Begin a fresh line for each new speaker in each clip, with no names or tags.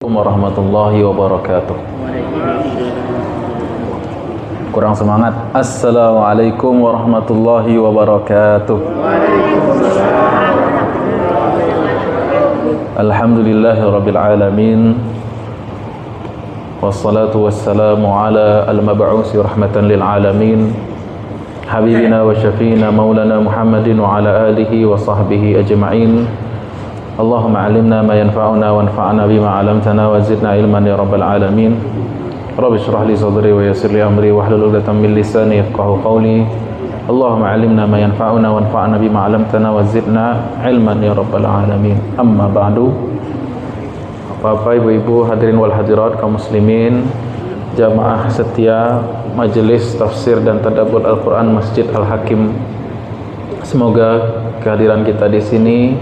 Warahmatullahi wabarakatuh. Kurang semangat. Assalamualaikum warahmatullahi wabarakatuh. Alhamdulillahirabbil alamin. Wassalatu wassalamu ala al-mab'usi rahmatan lil alamin. Habibina wa syafiina maulana Muhammadin wa ala alihi wa sahbihi ajma'in. Allahumma alimna ma yanfa'una wanfa'na bima 'allamtana wa zidna ilman ya rabbal alamin. Rabbi shrah li sadri wa yassir li amri wahlul 'uqdatam min lisani yafqahu qawli. Allahumma alimna ma yanfa'una wanfa'na bima 'allamtana wa zidna ilman ya rabbal alamin. Amma ba'du. Bapak, Ibu-ibu, hadirin wal hadirat kaum muslimin, jamaah setia Majelis Tafsir dan Tadabbur Al-Qur'an Masjid Al-Hakim. Semoga kehadiran kita di sini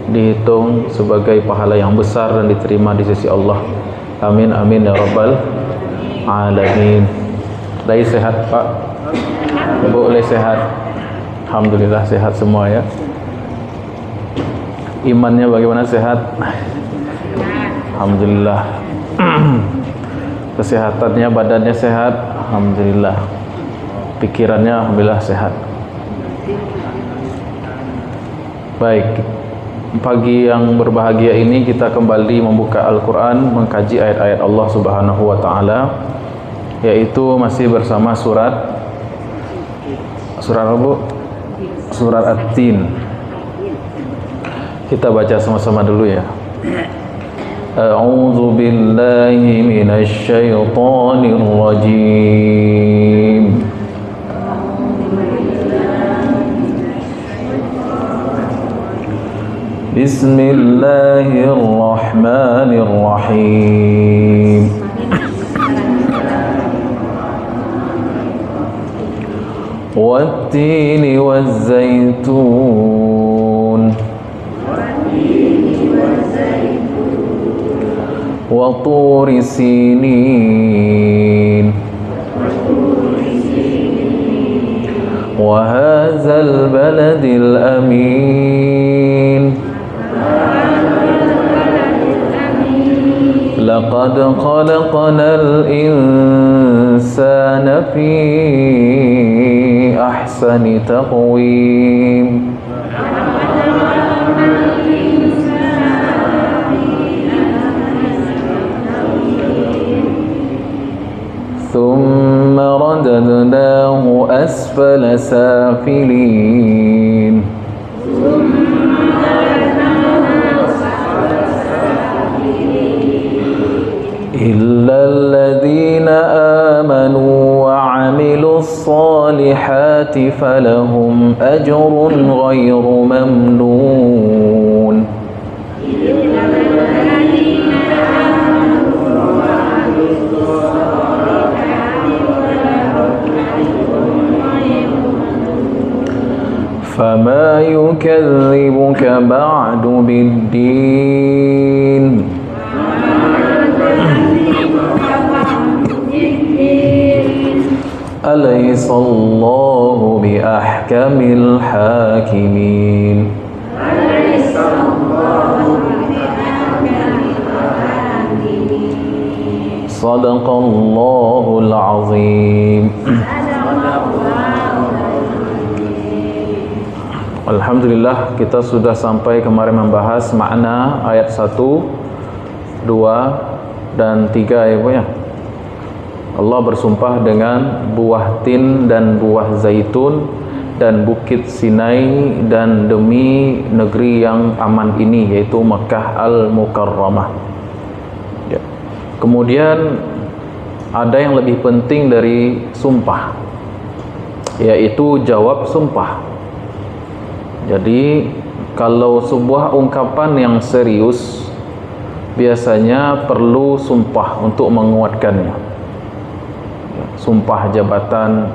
dihitung sebagai pahala yang besar dan diterima di sisi Allah. Amin amin ya rabbal alamin. Dai sehat Pak? Ibu boleh sehat? Alhamdulillah sehat semua ya. Imannya bagaimana, sehat? Alhamdulillah. Kesehatannya, badannya sehat? Alhamdulillah. Pikirannya alhamdulillah sehat. Baik, pagi yang berbahagia ini kita kembali membuka Al-Quran, mengkaji ayat-ayat Allah Subhanahu wa Ta'ala, yaitu masih bersama surat apa Bu? Surat At-Tin. Kita baca sama-sama dulu ya. A'udzu billahi minasy syaithanir rajim. Bismillahirrahmanirrahim. Wat-tini waz-zaitun wa turi sinin wa hadzal baladil amin. Laqad khalaqnal insana fi ahsani taqwim. Thumma radadnahu asfala safilin. إلا الذين آمنوا وعملوا الصالحات فلهم أجر غير ممنون. فما يكذبك بعد بالدين. أليس الله بأحكم الحاكمين. صدق الله العظيم. Alhamdulillah, kita sudah sampai kemarin membahas makna ayat 1, 2, dan 3 ya Bu ya. Allah bersumpah dengan buah tin dan buah zaitun dan bukit Sinai dan demi negeri yang aman ini, yaitu Makkah Al-Mukarramah ya. Kemudian ada yang lebih penting dari sumpah, yaitu jawab sumpah. Jadi kalau sebuah ungkapan yang serius biasanya perlu sumpah untuk menguatkannya. Sumpah jabatan,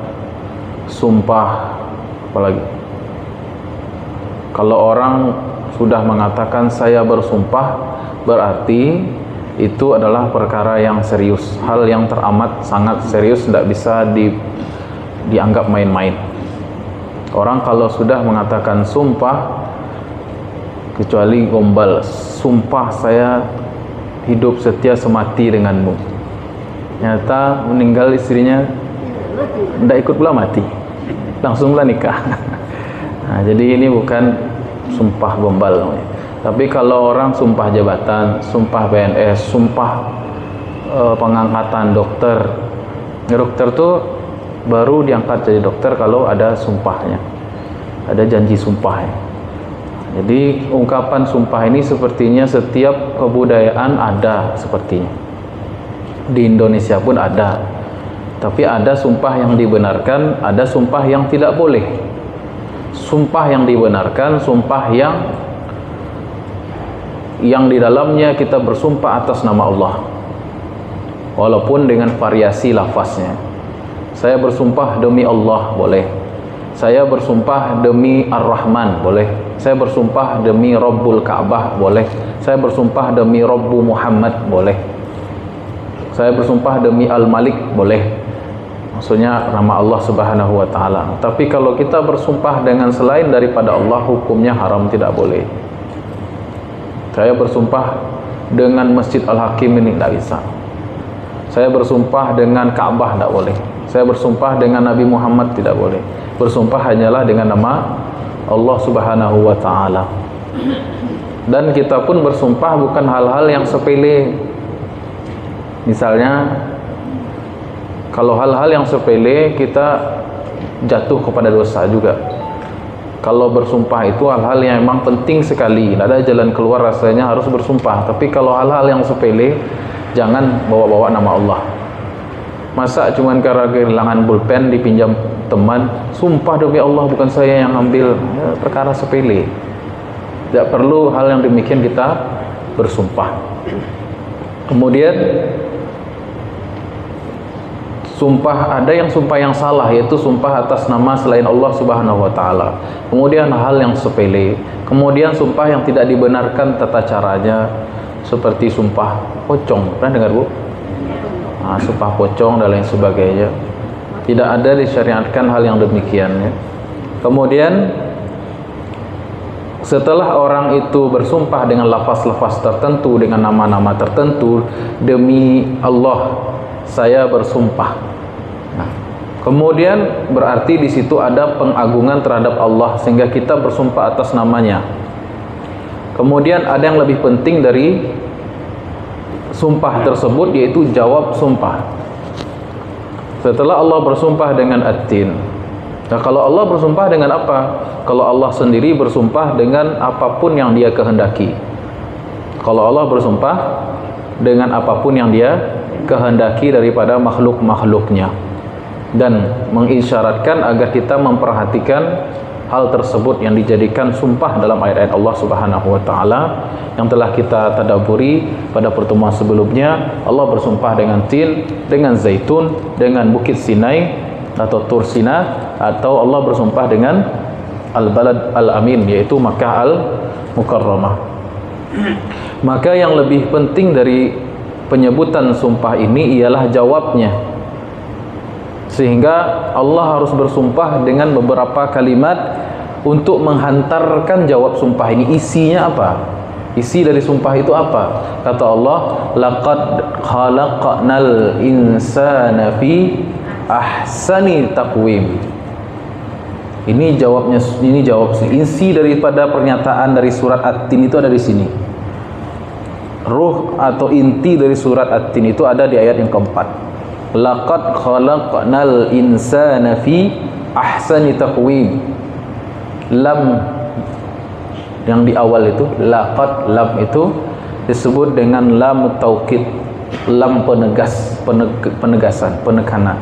sumpah apalagi. Kalau orang sudah mengatakan saya bersumpah, berarti itu adalah perkara yang serius, hal yang teramat sangat serius, tidak bisa dianggap main-main. Orang kalau sudah mengatakan sumpah, kecuali gombal, sumpah saya hidup setia semati denganmu. Nyata meninggal istrinya, tidak ikut pula mati, langsung pula nikah. Nah, jadi ini bukan sumpah gombal namanya. Tapi kalau orang sumpah jabatan, sumpah PNS, sumpah pengangkatan dokter tuh baru diangkat jadi dokter kalau ada sumpahnya, ada janji sumpahnya. Jadi ungkapan sumpah ini sepertinya setiap kebudayaan ada sepertinya. Di Indonesia pun ada. Tapi ada sumpah yang dibenarkan, ada sumpah yang tidak boleh. Sumpah yang dibenarkan, sumpah yang di dalamnya kita bersumpah atas nama Allah, walaupun dengan variasi lafaznya. Saya bersumpah demi Allah, boleh. Saya bersumpah demi Ar-Rahman, boleh. Saya bersumpah demi Rabbul Ka'bah, boleh. Saya bersumpah demi Rabbu Muhammad, boleh. Saya bersumpah demi Al-Malik, boleh. Maksudnya nama Allah Subhanahu wa ta'ala. Tapi kalau kita bersumpah dengan selain daripada Allah, hukumnya haram, tidak boleh. Saya bersumpah dengan Masjid Al-Hakim ini, tidak bisa. Saya bersumpah dengan Ka'bah, tidak boleh. Saya bersumpah dengan Nabi Muhammad, tidak boleh. Bersumpah hanyalah dengan nama Allah Subhanahu wa ta'ala. Dan kita pun bersumpah bukan hal-hal yang sepele. Misalnya, kalau hal-hal yang sepele kita jatuh kepada dosa juga. Kalau bersumpah itu hal-hal yang memang penting sekali, tidak ada jalan keluar, rasanya harus bersumpah. Tapi kalau hal-hal yang sepele, jangan bawa-bawa nama Allah. Masa cuman karena kehilangan pulpen dipinjam teman, sumpah demi Allah bukan saya yang ambil, ya, perkara sepele. Tidak perlu hal yang demikian kita bersumpah. Kemudian sumpah, ada yang sumpah yang salah, yaitu sumpah atas nama selain Allah Subhanahu wa ta'ala. Kemudian hal yang sepele. Kemudian sumpah yang tidak dibenarkan tata caranya, seperti sumpah pocong. Pernah dengar, Bu? Nah, sumpah pocong dan lain sebagainya. Tidak ada disyariatkan hal yang demikian, ya. Kemudian setelah orang itu bersumpah dengan lafaz-lafaz tertentu, dengan nama-nama tertentu, demi Allah saya bersumpah. Nah, kemudian berarti di situ ada pengagungan terhadap Allah sehingga kita bersumpah atas namanya. Kemudian ada yang lebih penting dari sumpah tersebut, yaitu jawab sumpah. Setelah Allah bersumpah dengan At-Tin. Nah, kalau Allah bersumpah dengan apa? Kalau Allah sendiri bersumpah dengan apapun yang Dia kehendaki. Kalau Allah bersumpah dengan apapun yang Dia kehendaki daripada makhluk-makhluknya, dan mengisyaratkan agar kita memperhatikan hal tersebut yang dijadikan sumpah dalam ayat-ayat Allah Subhanahu wa ta'ala yang telah kita tadabburi pada pertemuan sebelumnya. Allah bersumpah dengan Tin, dengan Zaitun, dengan Bukit Sinai atau Tur Sina, atau Allah bersumpah dengan Al-Balad Al-Amin, yaitu Makkah Al-Mukarramah. Maka yang lebih penting dari penyebutan sumpah ini ialah jawabnya, sehingga Allah harus bersumpah dengan beberapa kalimat untuk menghantarkan jawab sumpah ini. Isinya apa? Isi dari sumpah itu apa? Kata Allah, laqad khalaqnal insana fi ahsani taqwim. Ini jawabnya, ini jawab isi daripada pernyataan dari surat At-Tin itu ada di sini. Ruh atau inti dari surat At-Tin itu ada di ayat yang keempat. Laqad khalaqnal insana fi ahsani taqwim. Lam yang di awal itu, laqad, lam itu disebut dengan lam taukid, lam penegas, penegasan, penekanan.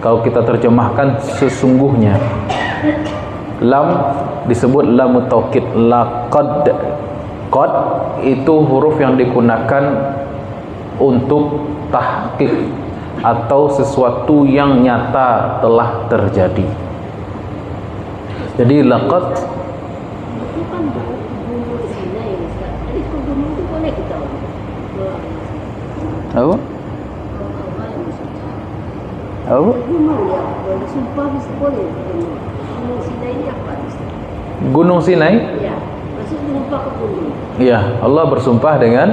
Kalau kita terjemahkan sesungguhnya, lam disebut lam taukid. Laqad, qad itu huruf yang digunakan untuk tahqiq atau sesuatu yang nyata telah terjadi. Jadi laqad
itu kan gunung Sinai, jadi gunung itu boleh kita
apa? Apa?
Gunung ya, boleh sumpah bisa boleh. Gunung Sinai ini apa?
Gunung Sinai?
Ya, maksud bersumpah ke gunung.
Iya, Allah bersumpah dengan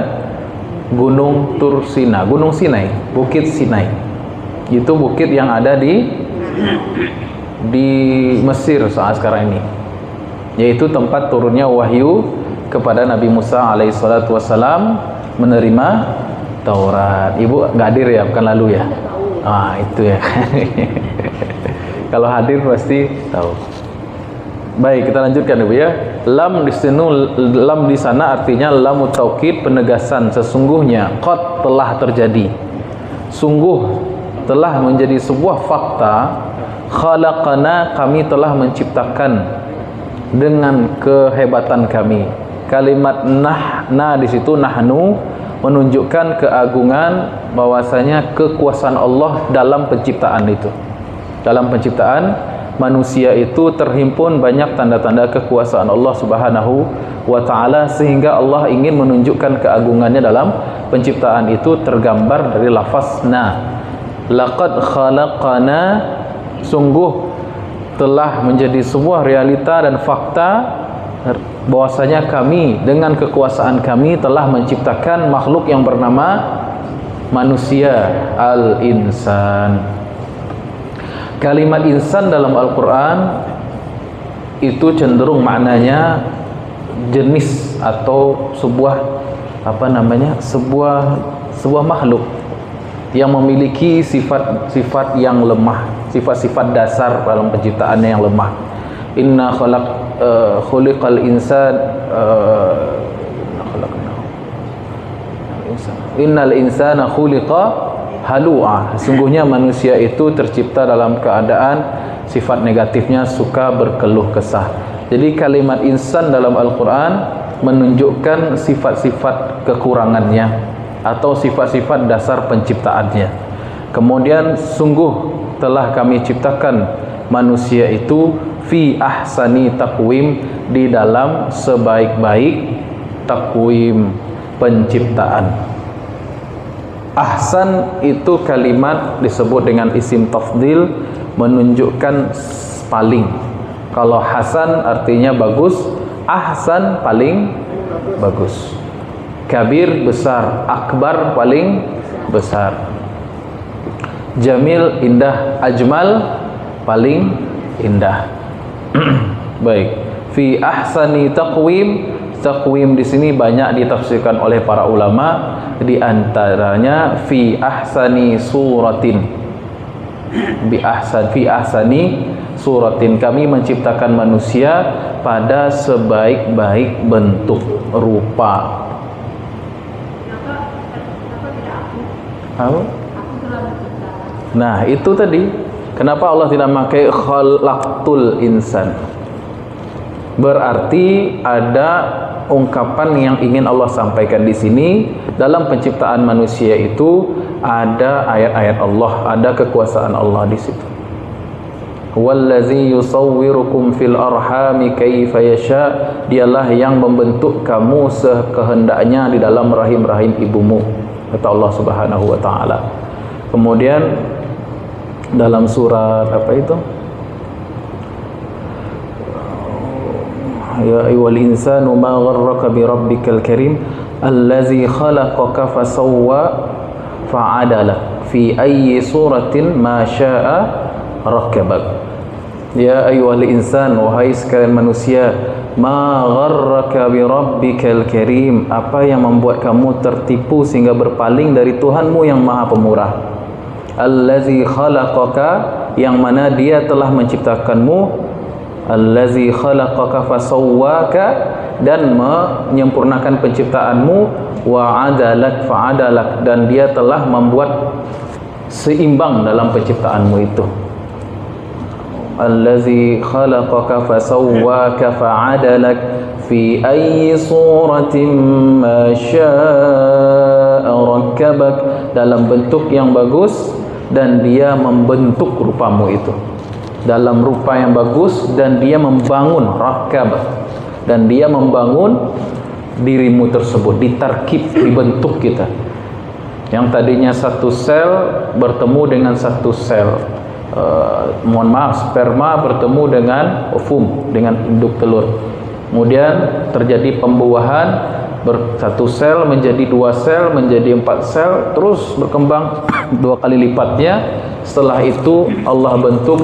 Gunung Tursina, Gunung Sinai, Bukit Sinai. Itu bukit yang ada di Mesir saat sekarang ini, yaitu tempat turunnya wahyu kepada Nabi Musa alaihissalatu wassalam menerima Taurat. Ibu nggak hadir ya, bukan lalu ya? Itu ya. Kalau hadir pasti tahu. Baik, kita lanjutkan Ibu ya. Lam di sana artinya lam taukid, penegasan, sesungguhnya qad telah terjadi. Sungguh telah menjadi sebuah fakta, khalaqana, kami telah menciptakan dengan kehebatan kami. Kalimat nah di situ nahnu menunjukkan keagungan, bahwasanya kekuasaan Allah dalam penciptaan itu. Dalam penciptaan manusia itu terhimpun banyak tanda-tanda kekuasaan Allah Subhanahu wa taala, sehingga Allah ingin menunjukkan keagungannya dalam penciptaan itu tergambar dari lafaz na. Laqad khalaqana, sungguh telah menjadi sebuah realita dan fakta bahwasanya kami dengan kekuasaan kami telah menciptakan makhluk yang bernama manusia, al-insan. Kalimat insan dalam Al-Quran itu cenderung maknanya jenis atau sebuah sebuah makhluk yang memiliki sifat-sifat yang lemah, sifat-sifat dasar dalam penciptaannya yang lemah. Inna khuliqal insan innal insana khuliqa halu'a. Sungguhnya manusia itu tercipta dalam keadaan sifat negatifnya suka berkeluh kesah. Jadi kalimat insan dalam Al-Quran menunjukkan sifat-sifat kekurangannya atau sifat-sifat dasar penciptaannya. Kemudian sungguh telah kami ciptakan manusia itu fi ahsani taqwim, di dalam sebaik-baik takwim, penciptaan. Ahsan itu kalimat disebut dengan isim tafdil, menunjukkan paling. Kalau hasan artinya bagus, ahsan paling bagus. Kabir besar, akbar paling besar. Jamil indah, ajmal paling indah. Baik. Fi ahsani taqwim, taqwim di sini banyak ditafsirkan oleh para ulama, di antaranya fi ahsani suratin. Fi ahsani suratin, kami menciptakan manusia pada sebaik-baik bentuk rupa. Nah, itu tadi kenapa Allah tidak memakai khalaqtul insan. Berarti ada ungkapan yang ingin Allah sampaikan di sini. Dalam penciptaan manusia itu ada ayat-ayat Allah, ada kekuasaan Allah di situ. Wallazi yusawwirukum fil arhami kaifa yasha, dialah yang membentuk kamu sekehendaknya di dalam rahim-rahim ibumu, kata Allah Subhanahu wa taala. Kemudian dalam surat apa itu? Ya ayyuhal insanu ma gharraka bi rabbikal karim allazi khalaqaka fasawwa fa'adala fi ayyi suratin ma syaa rakkabak. Ya ayyuhal insan, wahai sekalian manusia, ma gharraka bi rabbikal karim, apa yang membuat kamu tertipu sehingga berpaling dari Tuhanmu yang Maha Pemurah. Allazi khalaqaka, yang mana Dia telah menciptakanmu. Allazi khalaqaka fasawwaka, dan menyempurnakan penciptaanmu. Wa adalak fa'adalak, dan Dia telah membuat seimbang dalam penciptaanmu itu. Allazi khalaqaka fasawwaka fa'adalak fi ayyi suratin ma syaa rakkabak, dalam bentuk yang bagus, dan Dia membentuk rupamu itu dalam rupa yang bagus, dan Dia membangun rakkab, dan Dia membangun dirimu tersebut, ditarkib, dibentuk kita. Yang tadinya satu sel bertemu dengan satu sel, sperma bertemu dengan ovum, dengan induk telur. Kemudian terjadi pembuahan, satu sel menjadi 2 sel, menjadi 4 sel, terus berkembang 2 kali lipatnya. Setelah itu Allah bentuk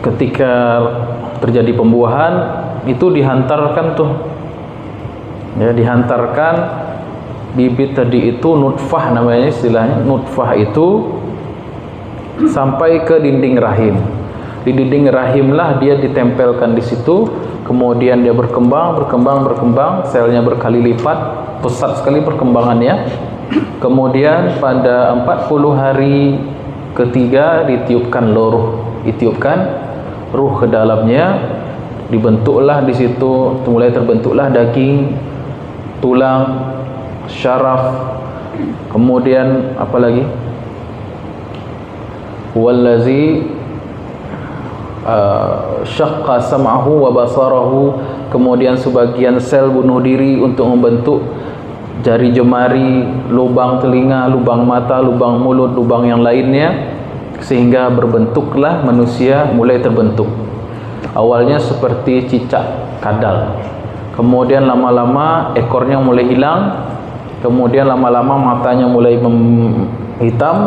ketika terjadi pembuahan, itu dihantarkan tuh, ya, dihantarkan bibit tadi itu, nutfah namanya istilahnya, nutfah itu sampai ke dinding rahim. Di dinding rahimlah dia ditempelkan di situ, kemudian dia berkembang, selnya berkali lipat, pesat sekali perkembangannya. Kemudian pada 40 hari ketiga ditiupkan ruh ke dalamnya, dibentuklah di situ, mulai terbentuklah daging, tulang, syaraf, kemudian apa lagi? Wallazi syaqqa sam'ahu wa basarahu, kemudian sebagian sel bunuh diri untuk membentuk jari jemari, lubang telinga, lubang mata, lubang mulut, lubang yang lainnya, sehingga berbentuklah manusia, mulai terbentuk. Awalnya seperti cicak kadal, kemudian lama-lama ekornya mulai hilang, kemudian lama-lama matanya mulai hitam,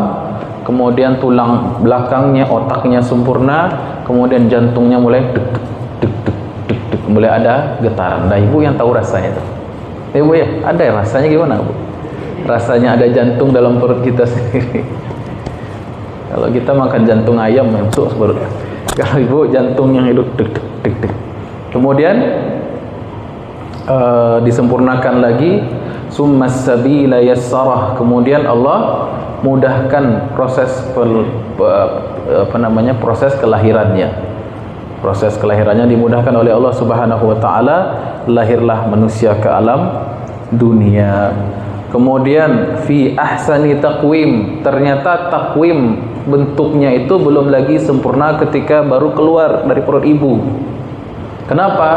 kemudian tulang belakangnya, otaknya sempurna, kemudian jantungnya mulai deg deg deg deg deg, mulai ada getaran. Nah, ibu yang tahu rasanya itu. Ibu ya, ada ya rasanya gimana, Bu? Rasanya ada jantung dalam perut kita sendiri. Kalau kita makan jantung ayam masuk perut. Kalau ibu jantung yang hidup deg deg deg deg. Kemudian disempurnakan lagi, summas sabila yassarah, kemudian Allah mudahkan proses proses kelahirannya. Proses kelahirannya dimudahkan oleh Allah Subhanahu wa taala, lahirlah manusia ke alam dunia. Kemudian fi ahsani taqwim, ternyata takwim bentuknya itu belum lagi sempurna ketika baru keluar dari perut ibu. Kenapa?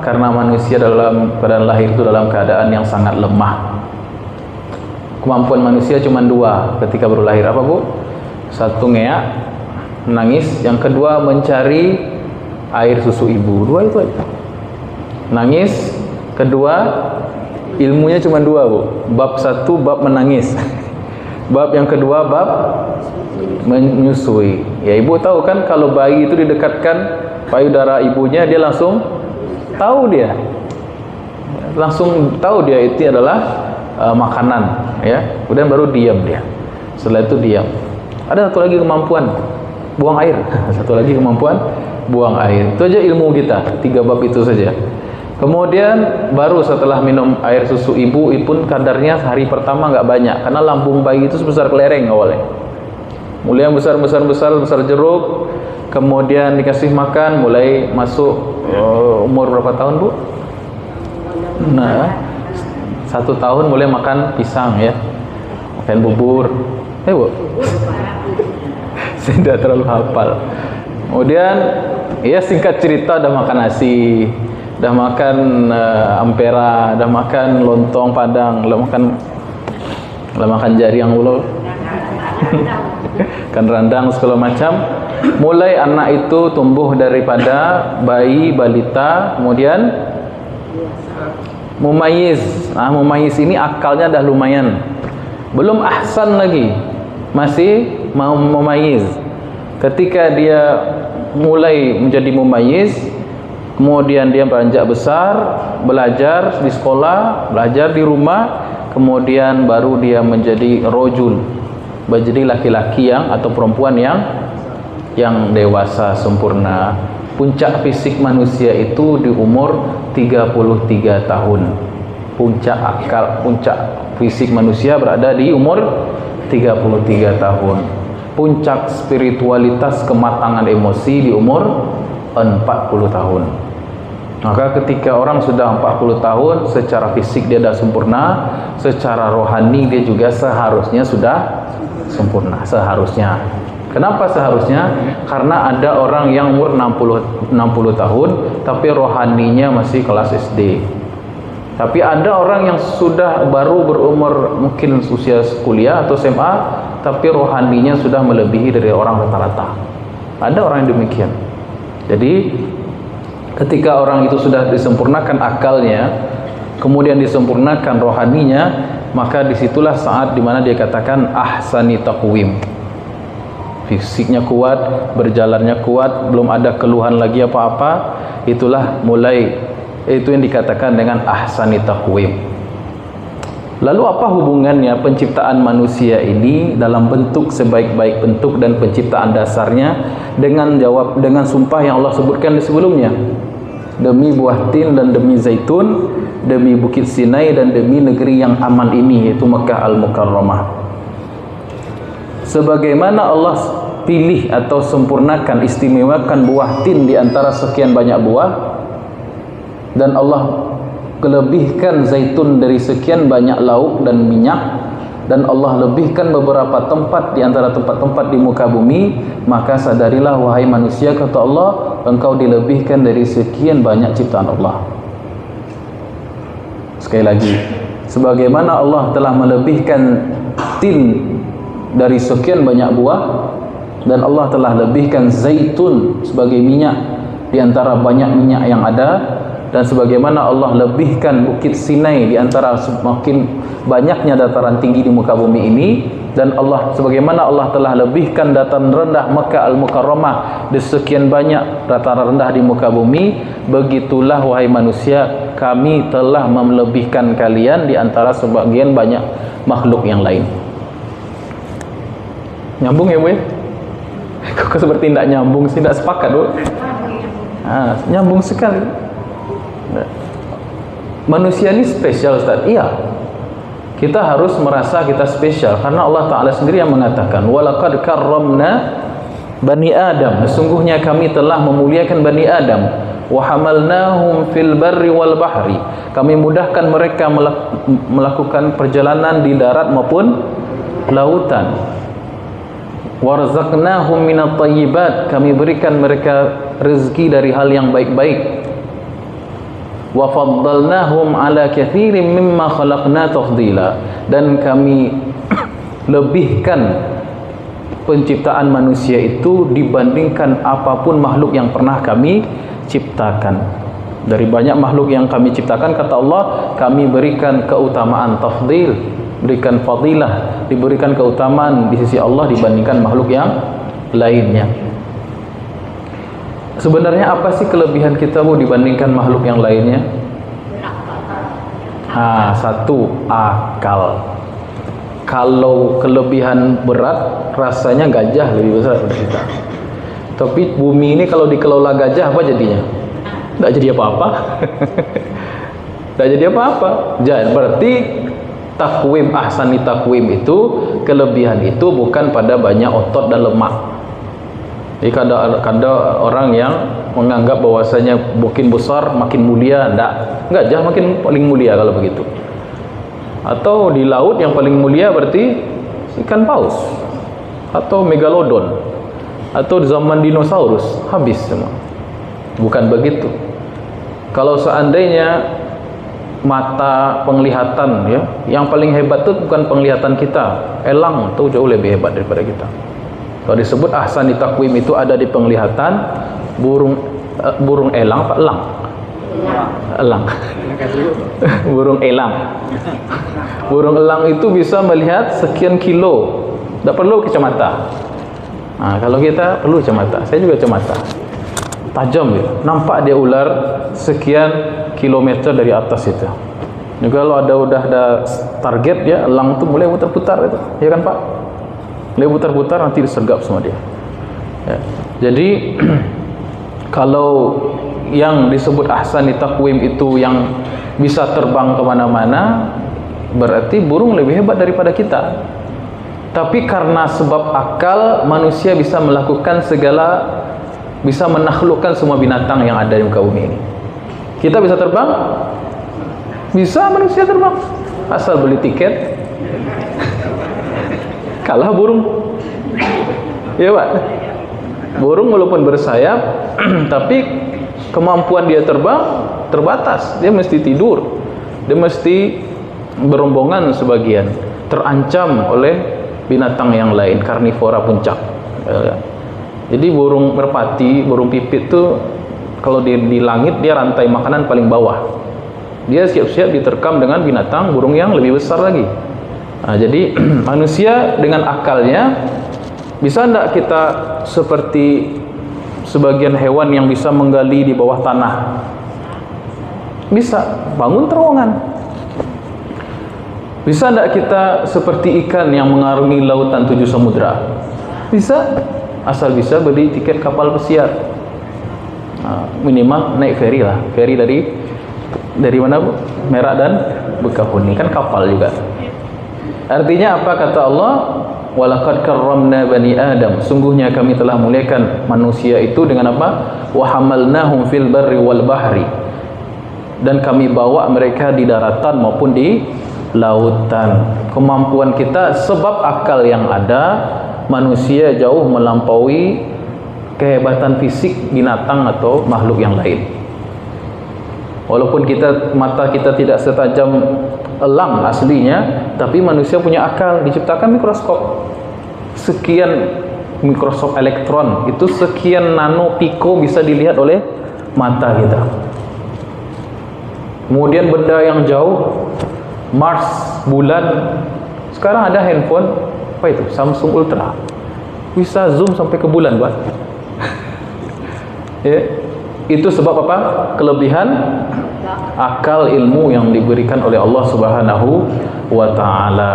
Karena manusia dalam keadaan lahir itu dalam keadaan yang sangat lemah. Kemampuan manusia cuma 2 ketika baru lahir. Apa, Bu? Satu, ngeak, menangis. Yang kedua, mencari air susu ibu. 2 itu aja. Nangis. Kedua, ilmunya cuma 2, Bu. Bab 1 bab menangis. Bab yang kedua bab menyusui. Ya, ibu tahu kan kalau bayi itu didekatkan payudara ibunya, dia langsung tahu dia. Itu adalah makanan, ya. Kemudian baru diam dia. Setelah itu diam. Ada satu lagi kemampuan, buang air. Satu lagi kemampuan, buang air. Itu aja ilmu kita, 3 bab itu saja. Kemudian baru setelah minum air susu ibu pun kadarnya hari pertama nggak banyak, karena lambung bayi itu sebesar kelereng awalnya. Mulai yang besar jeruk, kemudian dikasih makan, mulai masuk umur berapa tahun, Bu? Nah, 1 tahun mulai makan pisang, ya, makan bubur. Bu, saya tidak terlalu hafal. Kemudian, ya, singkat cerita udah makan nasi, udah makan ampera, udah makan lontong padang, udah makan jaring ulul, kan randang segala macam. Mulai anak itu tumbuh daripada bayi, balita, kemudian mumayyiz. Nah, mumayyiz ini akalnya dah lumayan, belum ahsan lagi, masih mau mumayyiz. Ketika dia mulai menjadi mumayyiz, kemudian dia beranjak besar, belajar di sekolah, belajar di rumah, kemudian baru dia menjadi rojul, menjadi laki-laki yang atau perempuan yang dewasa sempurna. Puncak fisik manusia itu di umur 33 tahun. Puncak fisik manusia berada di umur 33 tahun. Puncak spiritualitas kematangan emosi di umur 40 tahun. Maka ketika orang sudah 40 tahun, secara fisik dia sudah sempurna, secara rohani dia juga seharusnya sudah sempurna, seharusnya. Kenapa seharusnya? Karena ada orang yang umur 60 tahun tapi rohaninya masih kelas SD. Tapi ada orang yang sudah baru berumur mungkin usia kuliah atau SMA, tapi rohaninya sudah melebihi dari orang rata-rata. Ada orang yang demikian. Jadi ketika orang itu sudah disempurnakan akalnya, kemudian disempurnakan rohaninya, maka disitulah saat dimana dia katakan ahsani taqwim. Fisiknya kuat, berjalannya kuat, belum ada keluhan lagi apa-apa, itulah mulai, itu yang dikatakan dengan ahsani taqwim. Lalu apa hubungannya penciptaan manusia ini dalam bentuk sebaik-baik bentuk dan penciptaan dasarnya dengan sumpah yang Allah sebutkan di sebelumnya? Demi buah tin dan demi zaitun, demi bukit Sinai dan demi negeri yang aman ini, yaitu Makkah Al-Mukarramah. Sebagaimana Allah pilih atau sempurnakan, istimewakan buah tin di antara sekian banyak buah, dan Allah kelebihkan zaitun dari sekian banyak lauk dan minyak, dan Allah lebihkan beberapa tempat di antara tempat-tempat di muka bumi, maka sadarilah wahai manusia, kata Allah, engkau dilebihkan dari sekian banyak ciptaan Allah. Sekali lagi, sebagaimana Allah telah melebihkan tin dari sekian banyak buah, dan Allah telah lebihkan zaitun sebagai minyak di antara banyak minyak yang ada, dan sebagaimana Allah lebihkan bukit Sinai di antara semakin banyaknya dataran tinggi di muka bumi ini, dan Allah sebagaimana Allah telah lebihkan dataran rendah Makkah Al-Mukarramah di sekian banyak dataran rendah di muka bumi, begitulah wahai manusia, kami telah melebihkan kalian di antara sebagian banyak makhluk yang lain. Nyambung ya Bu? Kok seperti tidak nyambung sih, tidak sepakat Bu? Nyambung sekali. Manusia ini spesial Ustaz. Iya, kita harus merasa kita spesial karena Allah Ta'ala sendiri yang mengatakan walaqad karramna bani Adam, sesungguhnya kami telah memuliakan bani Adam, wa hamalnahum fil barri wal bahri, kami mudahkan mereka melakukan perjalanan di darat maupun lautan, warzaqnahum minat thayyibat, kami berikan mereka rezeki dari hal yang baik-baik, wa faddalnahum ala katsirin mimma khalaqna tafdila, dan kami lebihkan penciptaan manusia itu dibandingkan apapun makhluk yang pernah kami ciptakan. Dari banyak makhluk yang kami ciptakan, kata Allah, kami berikan keutamaan tafdil, berikan fadilah, diberikan keutamaan di sisi Allah dibandingkan makhluk yang lainnya. Sebenarnya apa sih kelebihan kita Bu dibandingkan makhluk yang lainnya? Satu, akal. Kalau kelebihan berat, rasanya gajah lebih besar dari kita. Tapi bumi ini kalau dikelola gajah, apa jadinya? Tidak jadi apa-apa. Tidak jadi apa-apa. Jadi berarti takwim, ahsani takwim itu, kelebihan itu bukan pada banyak otot dan lemak. Jadi kadang orang yang menganggap bahwasanya makin besar makin mulia, gajah makin paling mulia kalau begitu. Atau di laut yang paling mulia berarti ikan paus atau megalodon, atau zaman dinosaurus habis semua. Bukan begitu. Kalau seandainya mata penglihatan ya, yang paling hebat itu bukan penglihatan kita, elang itu jauh lebih hebat daripada kita. Kalau disebut ahsani takwim itu ada di penglihatan, burung elang apa elang? Elang. Burung elang. Burung elang itu bisa melihat sekian kilo, tidak perlu kacamata. Kalau kita perlu kacamata, saya juga kacamata. Tajam ya, nampak dia ular sekian kilometer dari atas itu. Juga kalau udah ada target ya, elang itu mulai putar-putar itu, ya kan Pak? Mulai putar-putar, nanti disergap sama dia. Ya. Jadi kalau yang disebut ahsani takwim itu yang bisa terbang kemana-mana, berarti burung lebih hebat daripada kita. Tapi karena sebab akal, manusia bisa melakukan segala, bisa menaklukkan semua binatang yang ada di muka bumi ini. Kita bisa terbang? Bisa manusia terbang, asal beli tiket. Kalah burung. Ya Pak, burung walaupun bersayap tapi kemampuan dia terbang terbatas. Dia mesti tidur, dia mesti berombongan sebagian, terancam oleh binatang yang lain, karnivora puncak. Jadi burung merpati, burung pipit tuh kalau di langit dia rantai makanan paling bawah. dia siap-siap diterkam dengan binatang burung yang lebih besar lagi. Jadi manusia dengan akalnya, bisa tidak kita seperti sebagian hewan yang bisa menggali di bawah tanah? Bisa, bangun terowongan. Bisa tidak kita seperti ikan yang mengarungi lautan 7 samudra? Bisa, asal bisa beli tiket kapal pesiar. Minimal naik ferry lah. Ferry dari mana Bu? Merak dan Bekahuni, kan kapal juga. Artinya apa kata Allah? Walaqad karramna bani Adam. Sungguhnya kami telah muliakan manusia itu dengan apa? Wa hamalnahum fil barri wal bahri. Dan kami bawa mereka di daratan maupun di lautan. Kemampuan kita sebab akal yang ada, manusia jauh melampaui kehebatan fisik binatang atau makhluk yang lain. Walaupun mata kita tidak setajam elang aslinya, tapi manusia punya akal. Diciptakan mikroskop, sekian mikroskop elektron, itu sekian nano piko bisa dilihat oleh mata kita. Kemudian benda yang jauh, Mars, bulan, sekarang ada handphone, apa itu? Samsung Ultra, bisa zoom sampai ke bulan, Pak. Ya, itu sebab apa? Kelebihan akal ilmu yang diberikan oleh Allah Subhanahu wa ta'ala.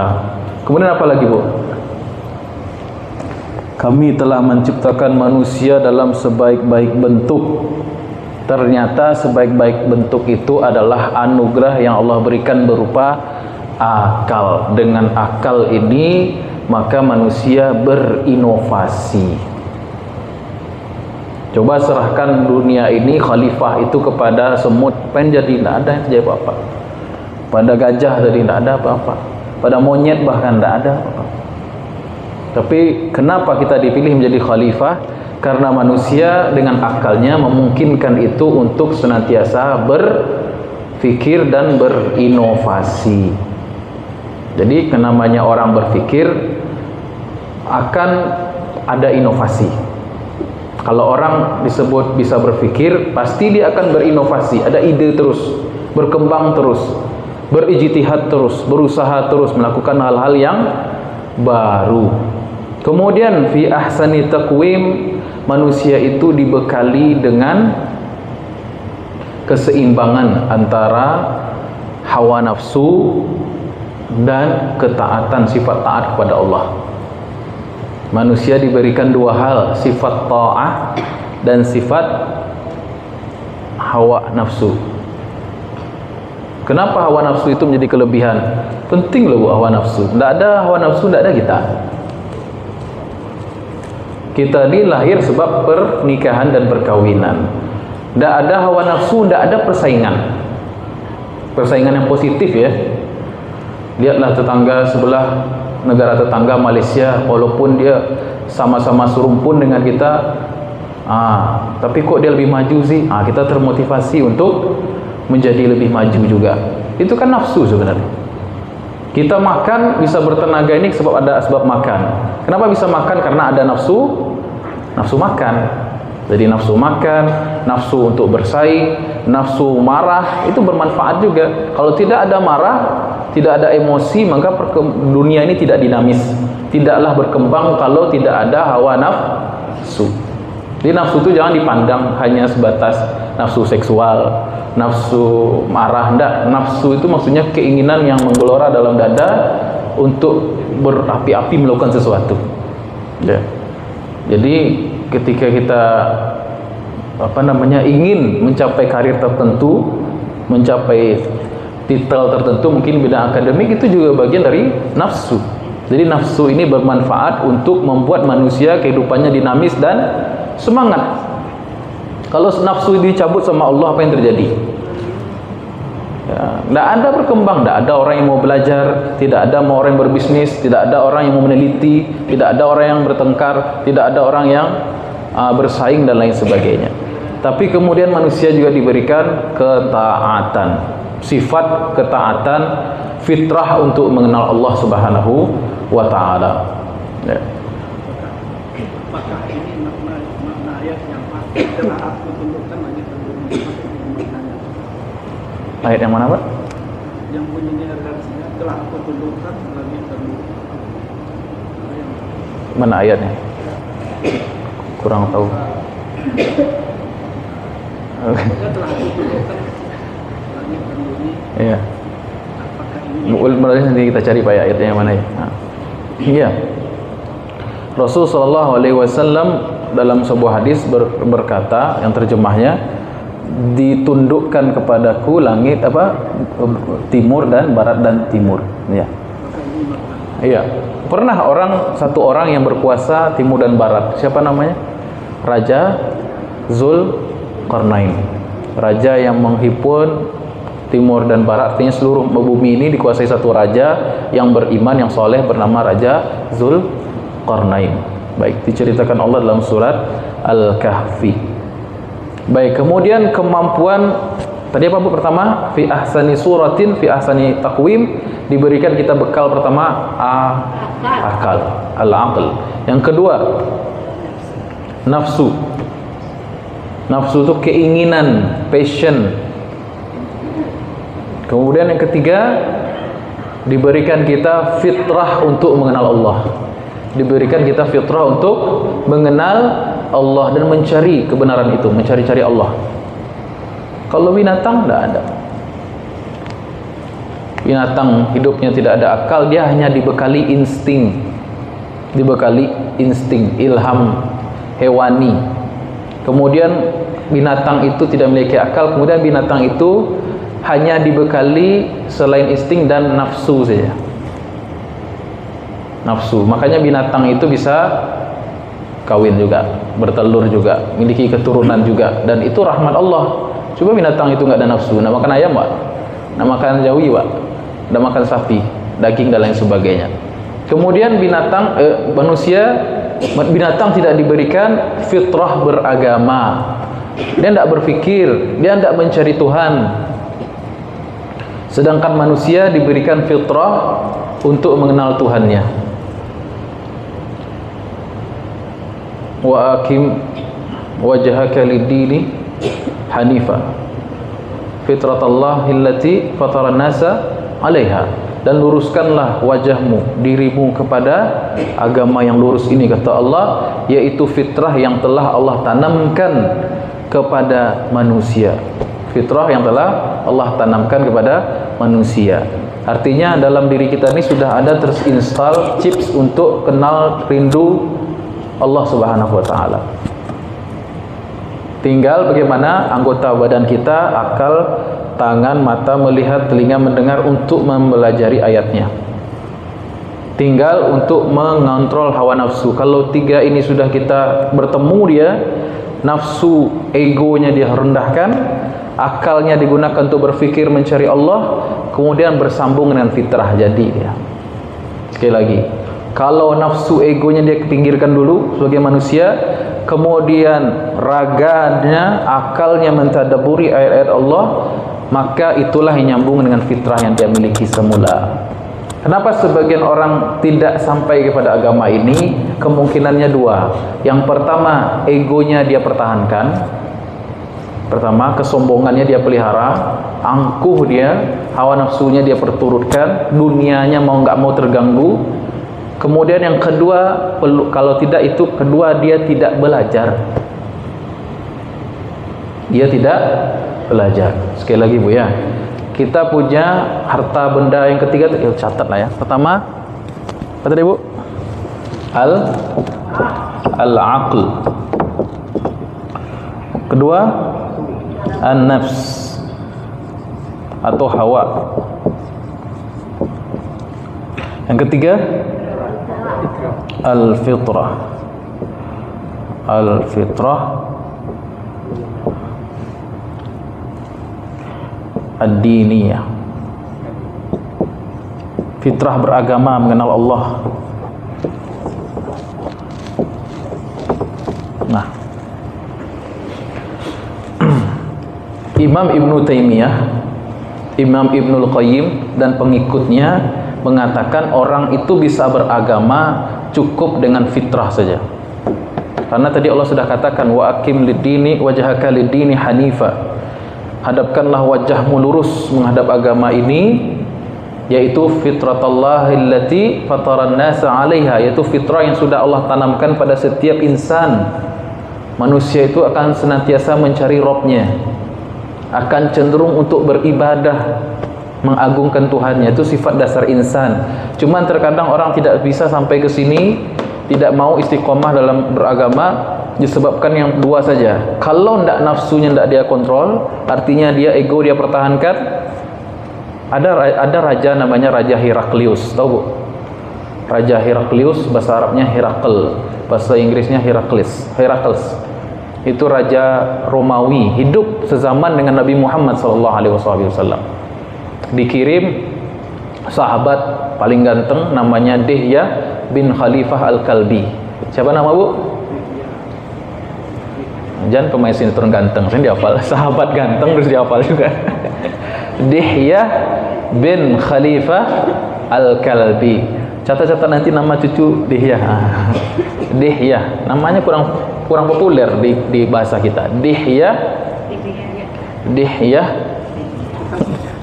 Kemudian apa lagi, Bu? Kami telah menciptakan manusia dalam sebaik-baik bentuk. Ternyata sebaik-baik bentuk itu adalah anugerah yang Allah berikan berupa akal. Dengan akal ini maka manusia berinovasi. Coba serahkan dunia ini, khalifah itu kepada semut, pengen jadi tidak ada yang jadi apa-apa. Pada gajah tadi tidak ada apa-apa. Pada monyet bahkan tidak ada apa-apa. Tapi kenapa kita dipilih menjadi khalifah? Karena manusia dengan akalnya memungkinkan itu untuk senantiasa berfikir dan berinovasi. Jadi namanya orang berfikir akan ada inovasi. Kalau orang disebut bisa berfikir, pasti dia akan berinovasi, ada ide terus, berkembang terus, berijtihad terus, berusaha terus melakukan hal-hal yang baru. Kemudian fi ahsani taqwim, manusia itu dibekali dengan keseimbangan antara hawa nafsu dan ketaatan, sifat taat kepada Allah. Manusia diberikan dua hal, sifat ta'ah dan sifat hawa nafsu. Kenapa hawa nafsu itu menjadi kelebihan? Penting loh Bu, hawa nafsu. Tidak ada hawa nafsu, tidak ada kita. Kita ini lahir sebab pernikahan dan perkawinan. Tidak ada hawa nafsu, tidak ada persaingan. Persaingan yang positif ya. Lihatlah tetangga sebelah, negara tetangga Malaysia, walaupun dia sama-sama serumpun dengan kita, tapi kok dia lebih maju sih? Kita termotivasi untuk menjadi lebih maju juga. Itu kan nafsu sebenarnya. Kita makan bisa bertenaga ini sebab ada sebab makan. Kenapa bisa makan? Karena ada nafsu makan. Jadi nafsu makan, nafsu untuk bersaing, nafsu marah, itu bermanfaat juga. Kalau tidak ada marah, tidak ada emosi, maka dunia ini tidak dinamis, tidaklah berkembang kalau tidak ada hawa nafsu. Jadi nafsu itu jangan dipandang hanya sebatas nafsu seksual, nafsu marah, enggak. Nafsu itu maksudnya keinginan yang menggelora dalam dada untuk berapi-api melakukan sesuatu ya. Jadi ketika kita ingin mencapai karir tertentu, mencapai titel tertentu, mungkin bidang akademik, itu juga bagian dari nafsu. Jadi nafsu ini bermanfaat untuk membuat manusia kehidupannya dinamis dan semangat. Kalau nafsu dicabut sama Allah, apa yang terjadi? Tidak ada berkembang, tidak ada orang yang mau belajar, tidak ada orang yang berbisnis, tidak ada orang yang mau meneliti, tidak ada orang yang bertengkar, tidak ada orang yang bersaing dan lain sebagainya. Tapi kemudian manusia juga diberikan ketaatan, sifat ketaatan, fitrah untuk mengenal Allah Subhanahu wa ta'ala ya.
Apakah ini makna ayat yang pasti telah aku tunjukkan hanya
Ayat yang mana, Pak?
Yang bunyinya redaksinya telah aku tundukkan langit dan bumi.
Mana ayatnya? Kurang tahu.
Pokoknya telah aku tundukkan langit dan bumi.
Iya.
Apakah ini
Mulai nanti kita cari Pak ayatnya yang mana ya. Nah. Iya. Rasul sallallahu alaihi wasallam dalam sebuah hadis berkata, yang terjemahnya, ditundukkan kepadaku langit timur dan barat dan timur. Ya. Iya. Pernah satu orang yang berkuasa timur dan barat. Siapa namanya? Raja Zulkarnain. Raja yang menghimpun timur dan barat, artinya seluruh bumi ini dikuasai satu raja yang beriman, yang soleh, bernama Raja Zulkarnain. Baik, diceritakan Allah dalam surat Al-Kahfi. Baik, kemudian kemampuan tadi apa Bu pertama? Fi ahsani suratin, fi ahsani taqwim, diberikan kita bekal pertama akal, al-aql. Yang kedua, nafsu. Nafsu itu keinginan, passion. Kemudian yang ketiga, diberikan kita fitrah untuk mengenal Allah. Diberikan kita fitrah untuk mengenal Allah dan mencari kebenaran itu, mencari-cari Allah. Kalau binatang tidak ada. Binatang hidupnya tidak ada akal, dia hanya dibekali insting. Dibekali insting, ilham hewani. Kemudian binatang itu tidak memiliki akal, kemudian binatang itu hanya dibekali selain insting dan nafsu saja. Nafsu. Makanya binatang itu bisa kawin juga, bertelur juga, memiliki keturunan juga, dan itu rahmat Allah. Coba binatang itu nggak ada nafsu, nak makan ayam Pak, nak makan jawi Pak, nak makan sapi, daging dan lain sebagainya. Kemudian binatang tidak diberikan fitrah beragama. Dia tidak berpikir, dia tidak mencari Tuhan. Sedangkan manusia diberikan fitrah untuk mengenal Tuhannya. Wa aqim wajhaka lid-dini hanifa fitratallahi allati fataran nasa 'alaiha, dan luruskanlah wajahmu, dirimu kepada agama yang lurus ini, kata Allah, yaitu fitrah yang telah Allah tanamkan kepada manusia. Fitrah yang telah Allah tanamkan kepada manusia. Artinya dalam diri kita ini sudah ada terinstall chips untuk kenal rindu Allah Subhanahu wa taala. Tinggal bagaimana anggota badan kita, akal, tangan, mata, melihat, telinga, mendengar untuk mempelajari ayatnya. Tinggal untuk mengontrol hawa nafsu. Kalau tiga ini sudah kita bertemu dia, nafsu, egonya dia rendahkan, akalnya digunakan untuk berfikir mencari Allah, kemudian bersambung dengan fitrah jadi dia. Sekali lagi, kalau nafsu egonya dia pinggirkan dulu sebagai manusia, kemudian raganya, akalnya mentadabburi ayat-ayat Allah, maka itulah yang nyambung dengan fitrah yang dia miliki semula. Kenapa sebagian orang tidak sampai kepada agama ini? Kemungkinannya dua. Yang pertama, egonya dia pertahankan. Pertama, kesombongannya dia pelihara, angkuh dia, hawa nafsunya dia perturutkan, dunianya mau nggak mau terganggu. Kemudian yang kedua, kalau tidak itu, kedua dia tidak belajar. Dia tidak belajar. Sekali lagi Bu ya, kita punya harta benda yang ketiga, catat lah ya. Pertama, apa tadi Bu? Al-aql. Kedua, an-nafs atau hawa. Yang ketiga, al-fitrah. Al-fitrah ad-diniyah. Fitrah beragama, mengenal Allah. Nah, Imam Ibnu Taimiyah, Imam Ibnul Qayyim dan pengikutnya mengatakan orang itu bisa beragama cukup dengan fitrah saja. Karena tadi Allah sudah katakan wa aqim lid-dini wajhaka lid-dini hanifa. hadapkanlah wajahmu lurus menghadap agama ini, yaitu fitratallahi allati fataran nasa 'alaiha, yaitu fitrah yang sudah Allah tanamkan pada setiap insan. Manusia itu akan senantiasa mencari Rabb-nya, akan cenderung untuk beribadah, mengagungkan Tuhannya. Itu sifat dasar insan. Cuman terkadang orang tidak bisa sampai ke sini, tidak mau istiqomah dalam beragama disebabkan yang dua saja. Kalau ndak nafsunya ndak dia kontrol, artinya dia ego dia pertahankan. Ada raja namanya Raja Heraklius, tahu Bu? Raja Heraklius, bahasa Arabnya Herakl, bahasa Inggrisnya Herakles. Itu raja Romawi, hidup sezaman dengan Nabi Muhammad SAW. Dikirim sahabat paling ganteng namanya Dihyah bin Khalifah Al-Kalbi. Siapa nama Bu? Jangan pemain sinetron ganteng, saya dihafal. Sahabat ganteng terus dihafal juga. Dihyah bin Khalifah Al-Kalbi. Catat-catat nanti nama cucu Dihyah. Dihyah, namanya kurang populer di bahasa kita. Dihyah.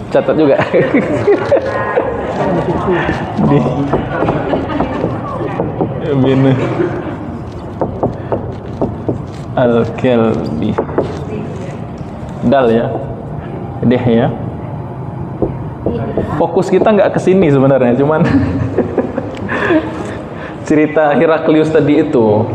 Catat juga. Bin Al-Kalbi. Dal ya. Dihyah. Fokus kita nggak ke sini sebenarnya, cuman cerita Heraklius tadi itu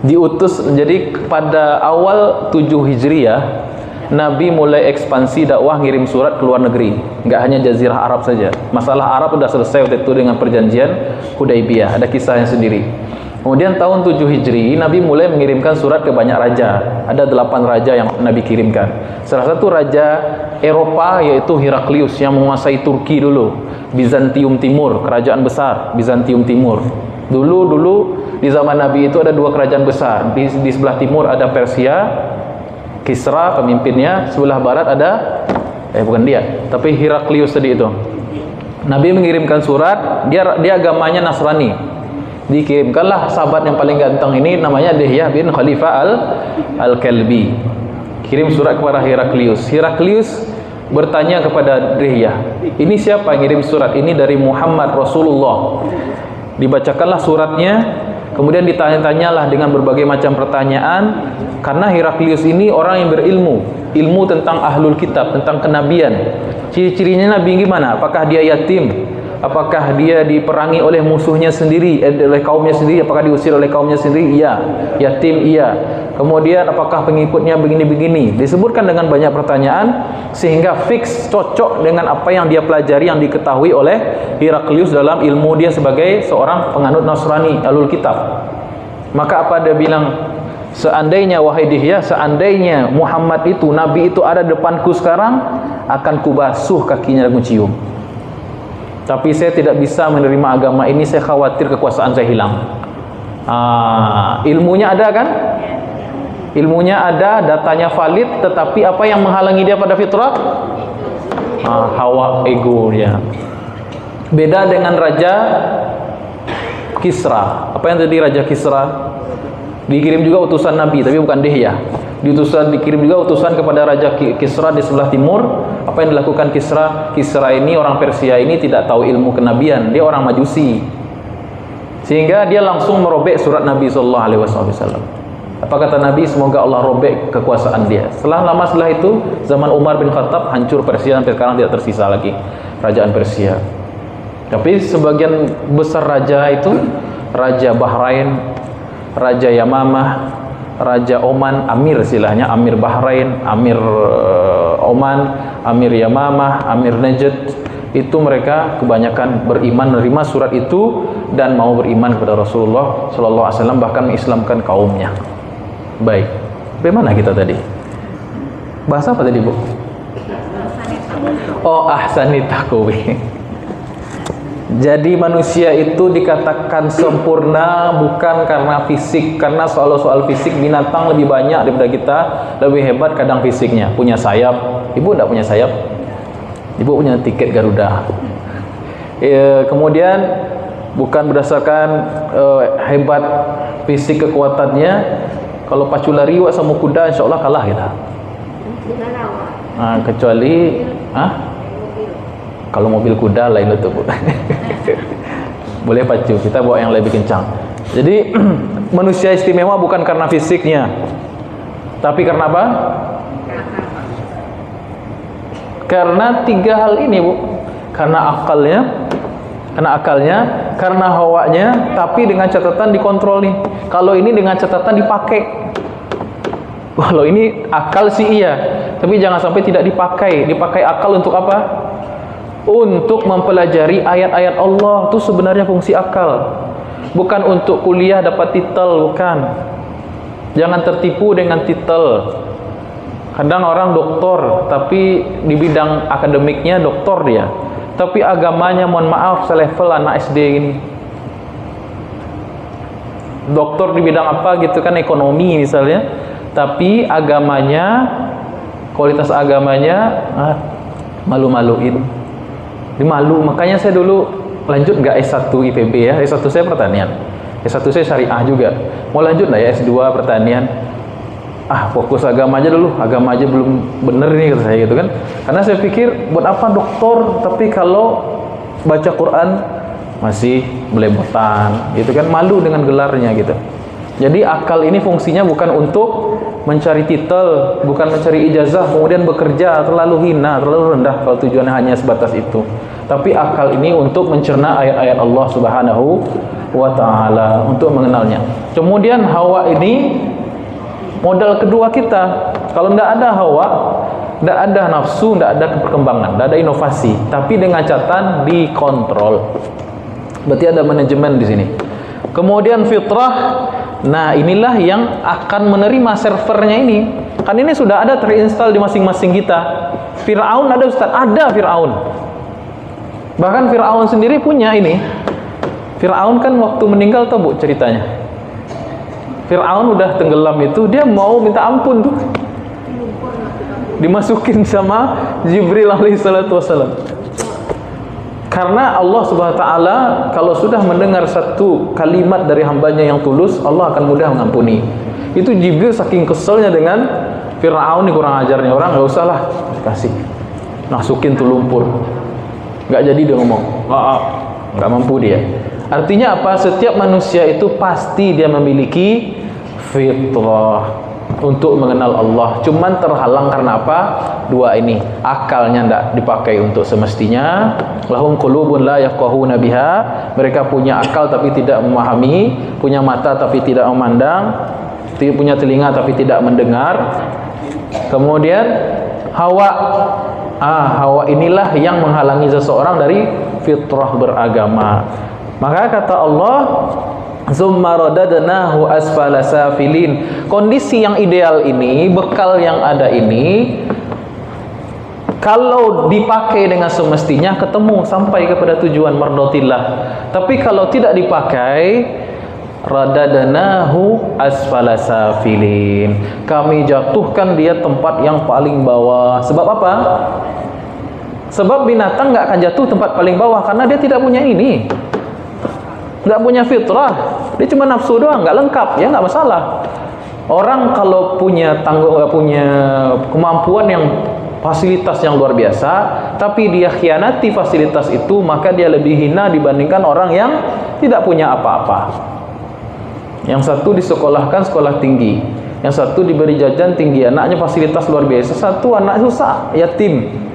diutus. Jadi pada awal 7 Hijriah Nabi mulai ekspansi dakwah, ngirim surat ke luar negeri, nggak hanya Jazirah Arab saja. Masalah Arab udah selesai waktu itu dengan perjanjian Hudaibiyah, ada kisahnya sendiri. Kemudian tahun 7 Hijri Nabi mulai mengirimkan surat ke banyak raja. Ada 8 raja yang Nabi kirimkan. Salah satu raja Eropa yaitu Heraklius yang menguasai Turki dulu, Bizantium Timur, kerajaan besar Bizantium Timur. Dulu di zaman Nabi itu ada 2 kerajaan besar. Di sebelah timur ada Persia, Kisra pemimpinnya, sebelah barat ada bukan dia, tapi Heraklius tadi itu. Nabi mengirimkan surat, dia agamanya Nasrani. Dikirimkanlah sahabat yang paling ganteng ini, namanya Dihyah bin Khalifah Al-Kalbi. Kirim surat kepada Heraklius. Heraklius bertanya kepada Dihyah, ini siapa yang kirim surat? Ini dari Muhammad Rasulullah. Dibacakanlah suratnya, kemudian ditanya-tanyalah dengan berbagai macam pertanyaan, karena Heraklius ini orang yang berilmu, ilmu tentang ahlul kitab, tentang kenabian. Ciri-cirinya Nabi gimana? Apakah dia yatim? Apakah dia diperangi oleh musuhnya sendiri, oleh kaumnya sendiri? Apakah diusir oleh kaumnya sendiri? Iya. Yatim? Iya. Kemudian apakah pengikutnya begini-begini? Disebutkan dengan banyak pertanyaan, sehingga fix, cocok dengan apa yang dia pelajari, yang diketahui oleh Heraklius dalam ilmu dia sebagai seorang penganut Nasrani, Ahlul Kitab. Maka apa dia bilang? Seandainya wahai Dihyah, seandainya Muhammad itu, Nabi itu ada depanku sekarang, akan kubasuh kakinya dan kucium. Tapi saya tidak bisa menerima agama ini, saya khawatir kekuasaan saya hilang. Ilmunya ada kan? Ilmunya ada, datanya valid, tetapi apa yang menghalangi dia pada fitrah? Hawa ego dia. Beda dengan Raja Kisra. Apa yang tadi Raja Kisra? Dikirim juga utusan Nabi, tapi bukan Dihyah. Dikirim juga utusan kepada Raja Kisra di sebelah timur. Apa yang dilakukan Kisra? Kisra ini, orang Persia ini, tidak tahu ilmu kenabian. Dia orang Majusi. Sehingga dia langsung merobek surat Nabi SAW. Apa kata Nabi? Semoga Allah robek kekuasaan dia. Setelah itu, zaman Umar bin Khattab, hancur Persia, sampai sekarang tidak tersisa lagi kerajaan Persia. Tapi sebagian besar raja itu, Raja Bahrain, Raja Yamamah, Raja Oman, Amir istilahnya, Amir Bahrain, Amir Oman, Amir Yamamah, Amir Najd, itu mereka kebanyakan beriman, menerima surat itu dan mau beriman kepada Rasulullah SAW, bahkan mengislamkan kaumnya. Baik, bagaimana kita tadi? Bahasa apa tadi, Bu? Oh, ahsani taqwi. Jadi manusia itu dikatakan sempurna bukan karena fisik, karena soal fisik binatang lebih banyak daripada kita, lebih hebat kadang fisiknya. Punya sayap, ibu tidak punya sayap, ibu punya tiket Garuda. Kemudian bukan berdasarkan hebat fisik kekuatannya. Kalau pacu lari sama kuda, insya Allah kalah kita. Kecuali kalau mobil kuda lain itu, Bu. Boleh pacu, kita bawa yang lebih kencang. Jadi manusia istimewa bukan karena fisiknya, tapi karena apa? Karena 3 hal ini, Bu. Karena akalnya, karena hawanya, tapi dengan catatan dikontrol nih. Kalau ini dengan catatan dipakai. Kalau ini akal sih iya, tapi jangan sampai tidak dipakai. Dipakai akal untuk apa? Untuk mempelajari ayat-ayat Allah. Itu sebenarnya fungsi akal. Bukan untuk kuliah dapat titel, bukan. Jangan tertipu dengan titel. Kadang orang doktor, tapi di bidang akademiknya doktor dia, tapi agamanya mohon maaf selevel anak SD ini. Doktor di bidang apa gitu kan, ekonomi misalnya, tapi agamanya, kualitas agamanya malu-maluin. Dimalu. Makanya saya dulu lanjut nggak S1 IPB ya. S1 saya pertanian, S1 saya syariah juga. Mau lanjut nggak ya S2 pertanian? Fokus agama aja dulu, agama aja belum bener nih kata saya gitu kan. Karena saya pikir buat apa doktor tapi kalau baca Quran masih belepotan gitu kan, malu dengan gelarnya gitu. Jadi akal ini fungsinya bukan untuk mencari titel, bukan mencari ijazah kemudian bekerja, terlalu hina, terlalu rendah kalau tujuannya hanya sebatas itu. Tapi akal ini untuk mencerna ayat-ayat Allah Subhanahu wa taala, untuk mengenalnya. Kemudian hawa ini modal kedua kita. Kalau tidak ada hawa, tidak ada nafsu, tidak ada perkembangan, tidak ada inovasi. Tapi dengan catatan dikontrol. Berarti ada manajemen di sini. Kemudian fitrah. Nah, inilah yang akan menerima servernya ini. Kan ini sudah ada terinstall di masing-masing kita. Fir'aun ada, Ustaz? Ada Fir'aun. Bahkan Fir'aun sendiri punya ini. Fir'aun kan waktu meninggal tahu, Bu, ceritanya. Fir'aun udah tenggelam itu, dia mau minta ampun tuh. Dimasukin sama Jibril alaihissalatu wassalam. Karena Allah subhanahu wa ta'ala kalau sudah mendengar satu kalimat dari hambanya yang tulus, Allah akan mudah mengampuni. Itu Jibril saking keselnya dengan Fir'aun ini kurang ajarnya orang, nggak usah lah kasih, masukin tuh lumpur. Nggak jadi dia ngomong, nggak mampu dia. Artinya apa? Setiap manusia itu pasti dia memiliki fitrah untuk mengenal Allah. Cuman terhalang karena apa? Dua ini. Akalnya tidak dipakai untuk semestinya. Lahum qulubun la yafqahuna biha. Mereka punya akal tapi tidak memahami, punya mata tapi tidak memandang, punya telinga tapi tidak mendengar. Kemudian hawa. Hawa inilah yang menghalangi seseorang dari fitrah beragama. Maka kata Allah, Zumma radadnahu asfala safilin. Kondisi yang ideal ini, bekal yang ada ini, kalau dipakai dengan semestinya ketemu sampai kepada tujuan mardotillah. Tapi kalau tidak dipakai, radadnahu asfala safilin, kami jatuhkan dia tempat yang paling bawah. Sebab apa? Sebab binatang nggak akan jatuh tempat paling bawah karena dia tidak punya ini, nggak punya fitrah, dia cuma nafsu doang, nggak lengkap, ya nggak masalah. Orang kalau punya punya kemampuan yang fasilitas yang luar biasa, tapi dia khianati fasilitas itu, maka dia lebih hina dibandingkan orang yang tidak punya apa-apa. Yang satu disekolahkan sekolah tinggi, yang satu diberi jajan tinggi, anaknya fasilitas luar biasa, satu anak susah, yatim.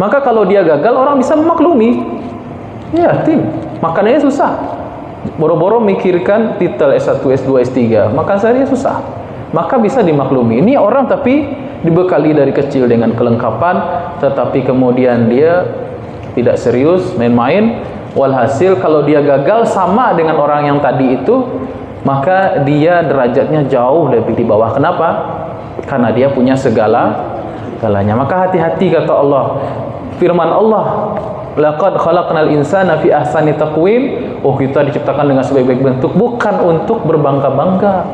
Maka kalau dia gagal, orang bisa memaklumi, yatim, makanannya susah. Boro-boro mikirkan titel S1, S2, S3, makan sehari susah, maka bisa dimaklumi. Ini orang tapi dibekali dari kecil dengan kelengkapan, tetapi kemudian dia tidak serius, main-main. Walhasil kalau dia gagal sama dengan orang yang tadi itu, maka dia derajatnya jauh lebih di bawah. Kenapa? Karena dia punya segalanya. Maka hati-hati kata Allah. Firman Allah, laqad khalaqnal insana fi ahsani taqwim. Oh, kita diciptakan dengan sebaik-baik bentuk, bukan untuk berbangga-bangga.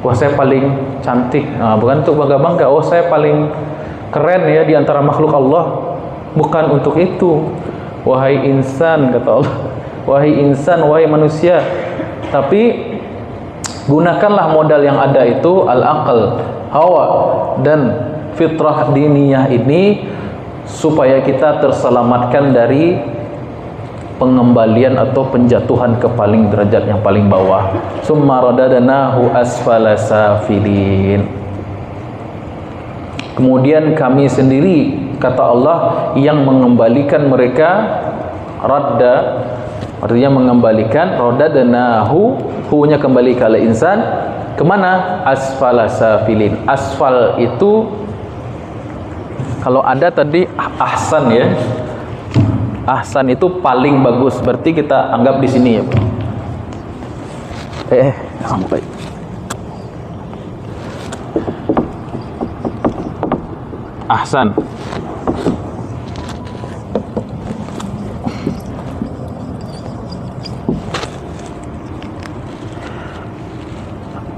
Wah, saya paling cantik. Bukan untuk bangga-bangga. Oh, saya paling keren ya di antara makhluk Allah. Bukan untuk itu. Wahai insan, kata Allah. Wahai insan, wahai manusia. Tapi gunakanlah modal yang ada itu, al-aql, hawa, dan fitrah diniyah ini supaya kita terselamatkan dari pengembalian atau penjatuhan ke paling derajat yang paling bawah. Summa radadnahu asfala safilin. Kemudian kami sendiri, kata Allah, yang mengembalikan mereka. Radda artinya mengembalikan, radadnahu, hu-nya kembali ke al-insan, kemana? Asfala safilin. Asfal itu kalau ada tadi ahsan ya. Ahsan itu paling bagus, berarti kita anggap di sini ya. Sampai. Ahsan.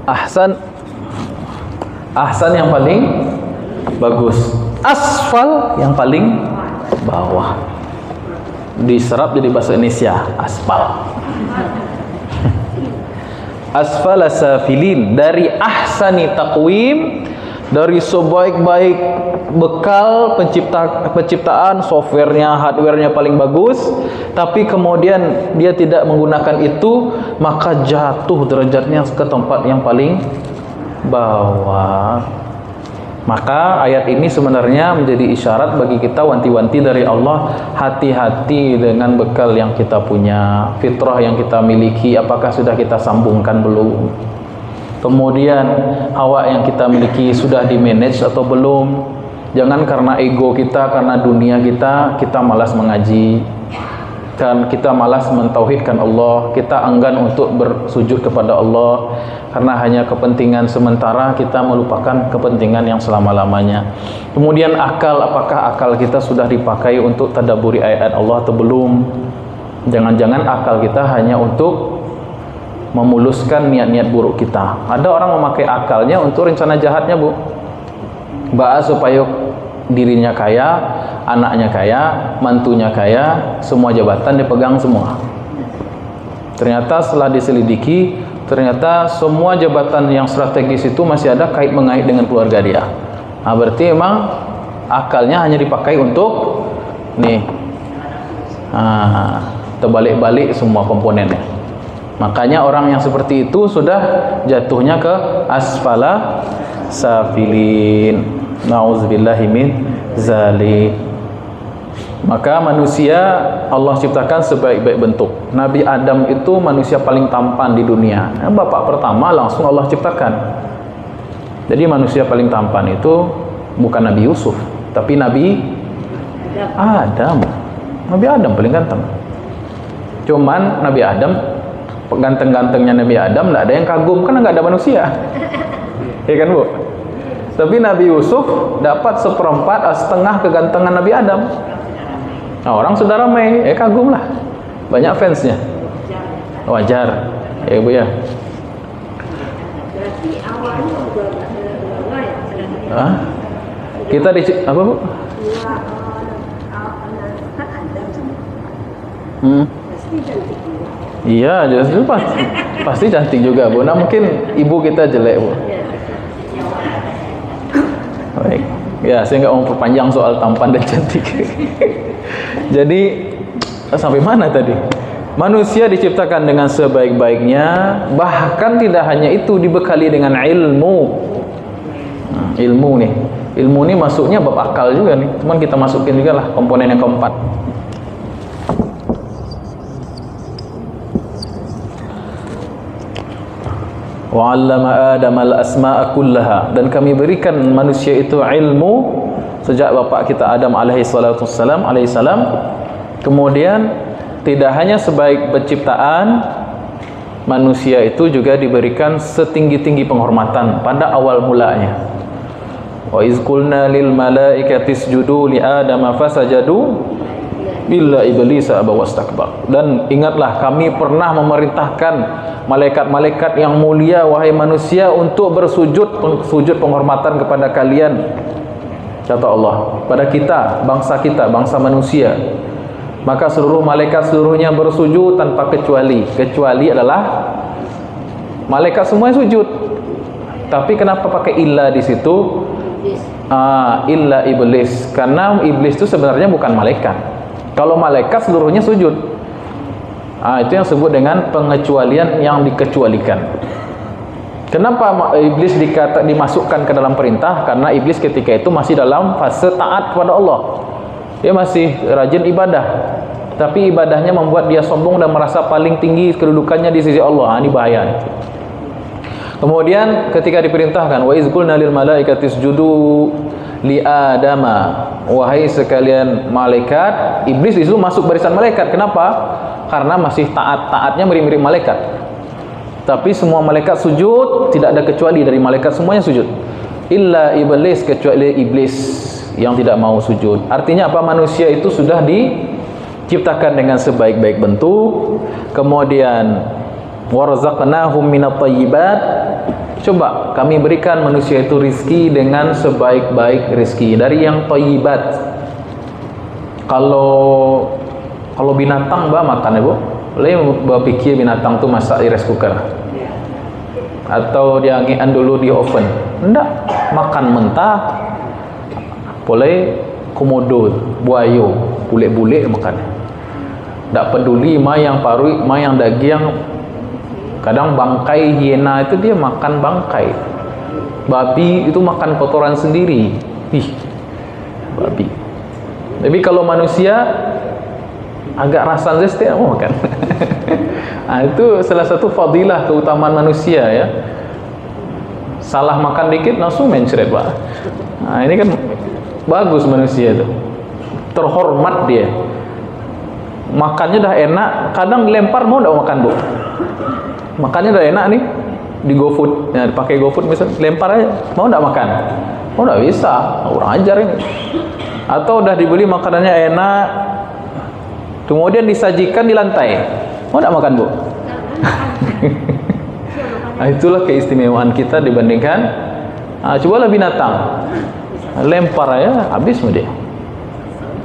Ahsan. Ahsan yang paling bagus. Asfal yang paling bawah. Diserap jadi bahasa Indonesia, aspal. Asfala safilin, dari ahsani taqwim, dari sebaik-baik bekal penciptaan, softwarenya, hardwarenya paling bagus, tapi kemudian dia tidak menggunakan itu, maka jatuh derajatnya ke tempat yang paling bawah. Maka ayat ini sebenarnya menjadi isyarat bagi kita, wanti-wanti dari Allah, hati-hati dengan bekal yang kita punya, fitrah yang kita miliki, apakah sudah kita sambungkan belum? Kemudian hawa yang kita miliki sudah di manage atau belum? Jangan karena ego kita, karena dunia kita malas mengaji, dan kita malas mentauhidkan Allah, kita enggan untuk bersujud kepada Allah karena hanya kepentingan sementara, kita melupakan kepentingan yang selama-lamanya. Kemudian akal, apakah akal kita sudah dipakai untuk tadabburi ayat Allah atau belum? Jangan-jangan akal kita hanya untuk memuluskan niat-niat buruk kita. Ada orang memakai akalnya untuk rencana jahatnya, Bu. Supaya dirinya kaya, anaknya kaya, mantunya kaya, semua jabatan dipegang semua. Ternyata setelah diselidiki, ternyata semua jabatan yang strategis itu masih ada mengait dengan keluarga dia. Nah, berarti emang akalnya hanya dipakai untuk terbalik-balik semua komponennya. Makanya orang yang seperti itu sudah jatuhnya ke asfala safilin. Nauzubillahi min zalik. Maka manusia Allah ciptakan sebaik-baik bentuk. Nabi Adam itu manusia paling tampan di dunia. Bapak pertama langsung Allah ciptakan. Jadi manusia paling tampan itu bukan Nabi Yusuf, tapi Nabi Adam. Nabi Adam paling ganteng. Cuman Nabi Adam, ganteng-gantengnya Nabi Adam, tidak ada yang kagum, karena nggak ada manusia. Ya kan, Bu? Tapi Nabi Yusuf dapat setengah kegantengan Nabi Adam. Nah, orang sudah ramai, kagum lah, banyak fansnya. Wajar, ya Bu ya.
Berarti awalnya juga ada
Kita apa Bu?
Pasti cantik juga.
Iya, jelas itu pasti cantik juga, Bu. Nah, mungkin ibu kita jelek, Bu. Baik. Ya, saya nggak mau perpanjang soal tampan dan cantik. Jadi sampai mana tadi? Manusia diciptakan dengan sebaik-baiknya, bahkan tidak hanya itu, dibekali dengan ilmu. Ilmu nih. Ilmu ini masuknya bab akal juga nih. Cuman kita masukin juga lah komponen yang keempat. Wa 'allama Adam al-asma'a kullaha, dan kami berikan manusia itu ilmu sejak bapak kita Adam alaihissalam. Kemudian tidak hanya sebaik penciptaan, manusia itu juga diberikan setinggi-tinggi penghormatan pada awal mulanya. Wa iz qulna lil malaikati isjudu li Adam fasajadu illa iblisa aba wastakbar. Dan ingatlah, kami pernah memerintahkan malaikat-malaikat yang mulia, wahai manusia, untuk sujud penghormatan kepada kalian, kata Allah, pada kita, bangsa manusia. Maka seluruh malaikat seluruhnya bersujud tanpa kecuali adalah malaikat semua sujud. Tapi kenapa pakai illa di situ? illa iblis, karena iblis itu sebenarnya bukan malaikat. Kalau malaikat seluruhnya sujud. Itu yang disebut dengan pengecualian yang dikecualikan. Kenapa iblis dimasukkan ke dalam perintah? Karena iblis ketika itu masih dalam fase taat kepada Allah. Dia masih rajin ibadah, tapi ibadahnya membuat dia sombong dan merasa paling tinggi kedudukannya di sisi Allah. Ini bahaya. Kemudian ketika diperintahkan, wa iz qulna lil malaikati isjudu li adama, wahai sekalian malaikat, iblis di situ masuk barisan malaikat. Kenapa? Karena masih taatnya mirip-mirip malaikat. Tapi semua malaikat sujud, tidak ada kecuali dari malaikat semuanya sujud. Illa iblis, kecuali iblis yang tidak mau sujud. Artinya apa? Manusia itu sudah diciptakan dengan sebaik-baik bentuk. Kemudian warzaqnahum minat thayyibat. Coba kami berikan manusia itu rizki dengan sebaik-baik rizki dari yang thayyibat. Kalau binatang makan ya Bu, boleh berpikir binatang tu masak di rice cooker atau diangian dulu di oven. Enggak, makan mentah. Boleh komodo, buaya, bulik-bulik makan. Enggak peduli ma yang paru, ma yang daging. Kadang bangkai hiena itu dia makan bangkai. Babi itu makan kotoran sendiri. Babi. Tapi kalau manusia agak rasa zestek mau makan. Itu salah satu fadilah keutamaan manusia ya. Salah makan dikit langsung mencret Pak. Ini kan bagus manusia itu. Terhormat dia. Makannya dah enak, kadang lempar mau enggak makan Bu. Makannya dah enak nih di GoFood, ya, pakai GoFood misal, lempar aja, mau enggak makan? Mau enggak bisa, orang ajar ini. Atau udah dibeli makanannya enak, kemudian disajikan di lantai, mau enggak makan Bu? Itulah keistimewaan kita dibandingkan cobalah binatang, lempar aja habis mu dia.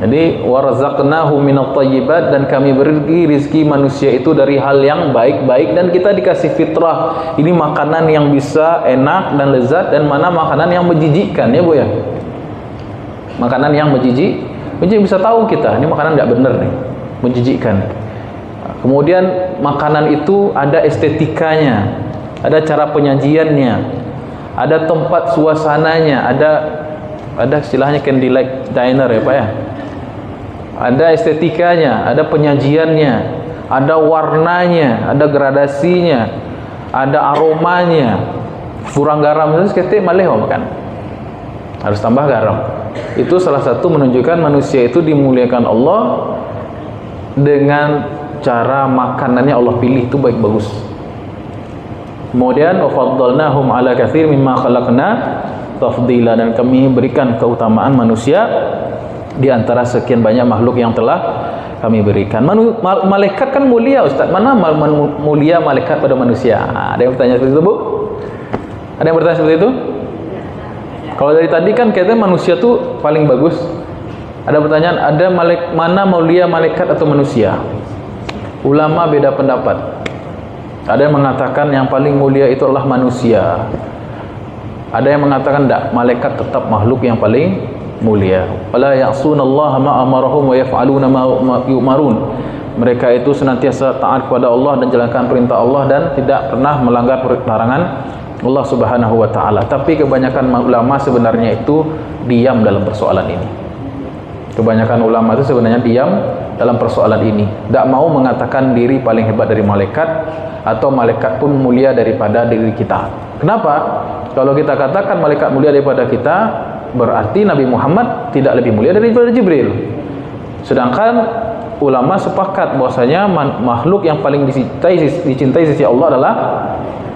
Jadi warzaqnahu minat thayyibat, dan kami beri rizki manusia itu dari hal yang baik-baik, dan kita dikasih fitrah. Ini makanan yang bisa enak dan lezat, dan mana makanan yang menjijikkan ya Bu ya. Makanan yang menjijik bisa tahu kita ini makanan enggak benar nih, menjijikkan. Kemudian makanan itu ada estetikanya, ada cara penyajiannya, ada tempat suasananya, ada istilahnya candlelight diner ya Pak ya. Ada estetikanya, ada penyajiannya, ada warnanya, ada gradasinya, ada aromanya. Kurang garam itu ketik malih makan. Harus tambah garam. Itu salah satu menunjukkan manusia itu dimuliakan Allah dengan cara makanannya Allah pilih itu baik bagus. Kemudian wafaddalnahum ala katsir mimma khalaqna tafdila, dan kami berikan keutamaan manusia di antara sekian banyak makhluk yang telah kami berikan. Malaikat kan mulia Ustaz. Mana mulia malaikat pada manusia? Ada yang bertanya seperti itu Bu? Ada yang bertanya seperti itu? Kalau dari tadi kan katanya manusia tuh paling bagus. Ada pertanyaan, ada mana mulia malaikat atau manusia? Ulama beda pendapat. Ada yang mengatakan yang paling mulia itu adalah manusia. Ada yang mengatakan tidak, malaikat tetap makhluk yang paling mulia. Wala ya'sunallaha ma amarahum wa yaf'aluna ma yu'marun. Mereka itu senantiasa taat kepada Allah dan jalankan perintah Allah, dan tidak pernah melanggar larangan Allah Subhanahu wa taala. Tapi kebanyakan ulama sebenarnya itu diam dalam persoalan ini. Kebanyakan ulama itu sebenarnya diam dalam persoalan ini. Tidak mau mengatakan diri paling hebat dari malaikat, atau malaikat pun mulia daripada diri kita. Kenapa? Kalau kita katakan malaikat mulia daripada kita, berarti Nabi Muhammad tidak lebih mulia daripada Jibril. Sedangkan ulama sepakat bahwasanya makhluk yang paling dicintai sisi Allah adalah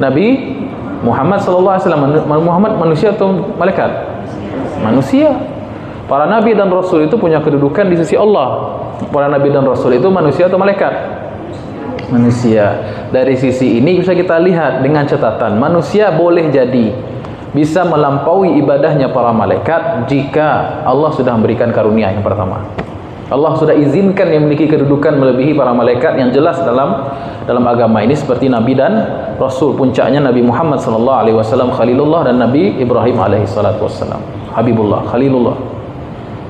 Nabi Muhammad sallallahu alaihi wasallam. Muhammad manusia atau malaikat? Manusia. Para nabi dan rasul itu punya kedudukan di sisi Allah. Para nabi dan rasul itu manusia atau malaikat? Manusia. Dari sisi ini bisa kita lihat dengan catatan, manusia boleh jadi bisa melampaui ibadahnya para malaikat jika Allah sudah memberikan karunia yang pertama. Allah sudah izinkan yang memiliki kedudukan melebihi para malaikat yang jelas dalam agama ini, seperti Nabi dan Rasul. Puncaknya Nabi Muhammad sallallahu alaihi wasallam Khalilullah, dan Nabi Ibrahim alaihi salatu wassalam Habibullah, Khalilullah.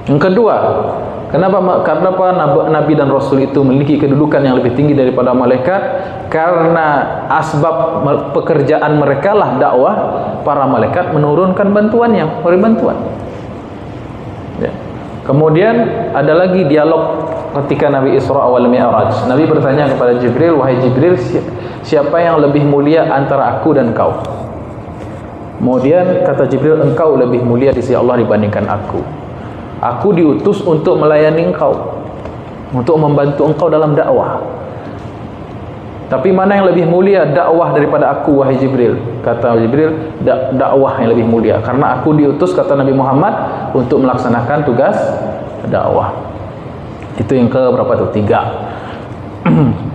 Yang kedua, kenapa Nabi dan Rasul itu memiliki kedudukan yang lebih tinggi daripada malaikat? Karena asbab pekerjaan mereka lah dakwah. Para malaikat menurunkan bantuannya, memberi bantuan. Ya. Kemudian ada lagi dialog ketika Nabi Isra wal Mi'raj. Nabi bertanya kepada Jibril, "Wahai Jibril, siapa yang lebih mulia antara aku dan kau?" Kemudian kata Jibril, "Engkau lebih mulia di sisi Allah dibandingkan aku. Aku diutus untuk melayani engkau, untuk membantu engkau dalam dakwah. Tapi mana yang lebih mulia, dakwah daripada aku, wahai Jibril?" Kata Jibril, dakwah yang lebih mulia, karena aku diutus, kata Nabi Muhammad, untuk melaksanakan tugas dakwah. Itu yang ke berapa tuh? 3.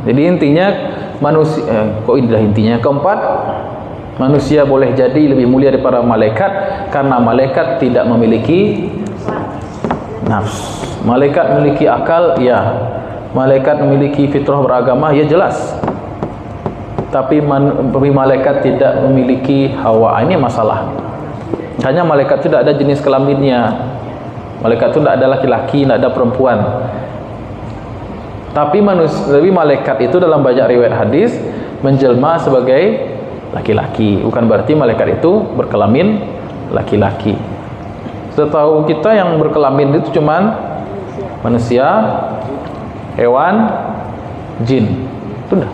Jadi intinya manusia, intinya keempat, manusia boleh jadi lebih mulia daripada malaikat karena malaikat tidak memiliki nafs. Malaikat memiliki akal, ya. Malaikat memiliki fitrah beragama, ya jelas. Tapi malaikat tidak memiliki hawa. Ini masalah. Hanya malaikat itu tidak ada jenis kelaminnya. Malaikat itu tidak ada laki-laki, tidak ada perempuan. Tapi malaikat itu dalam banyak riwayat hadis menjelma sebagai laki-laki. Bukan berarti malaikat itu berkelamin laki-laki. Setahu kita yang berkelamin itu cuman manusia, hewan, jin. Sudah.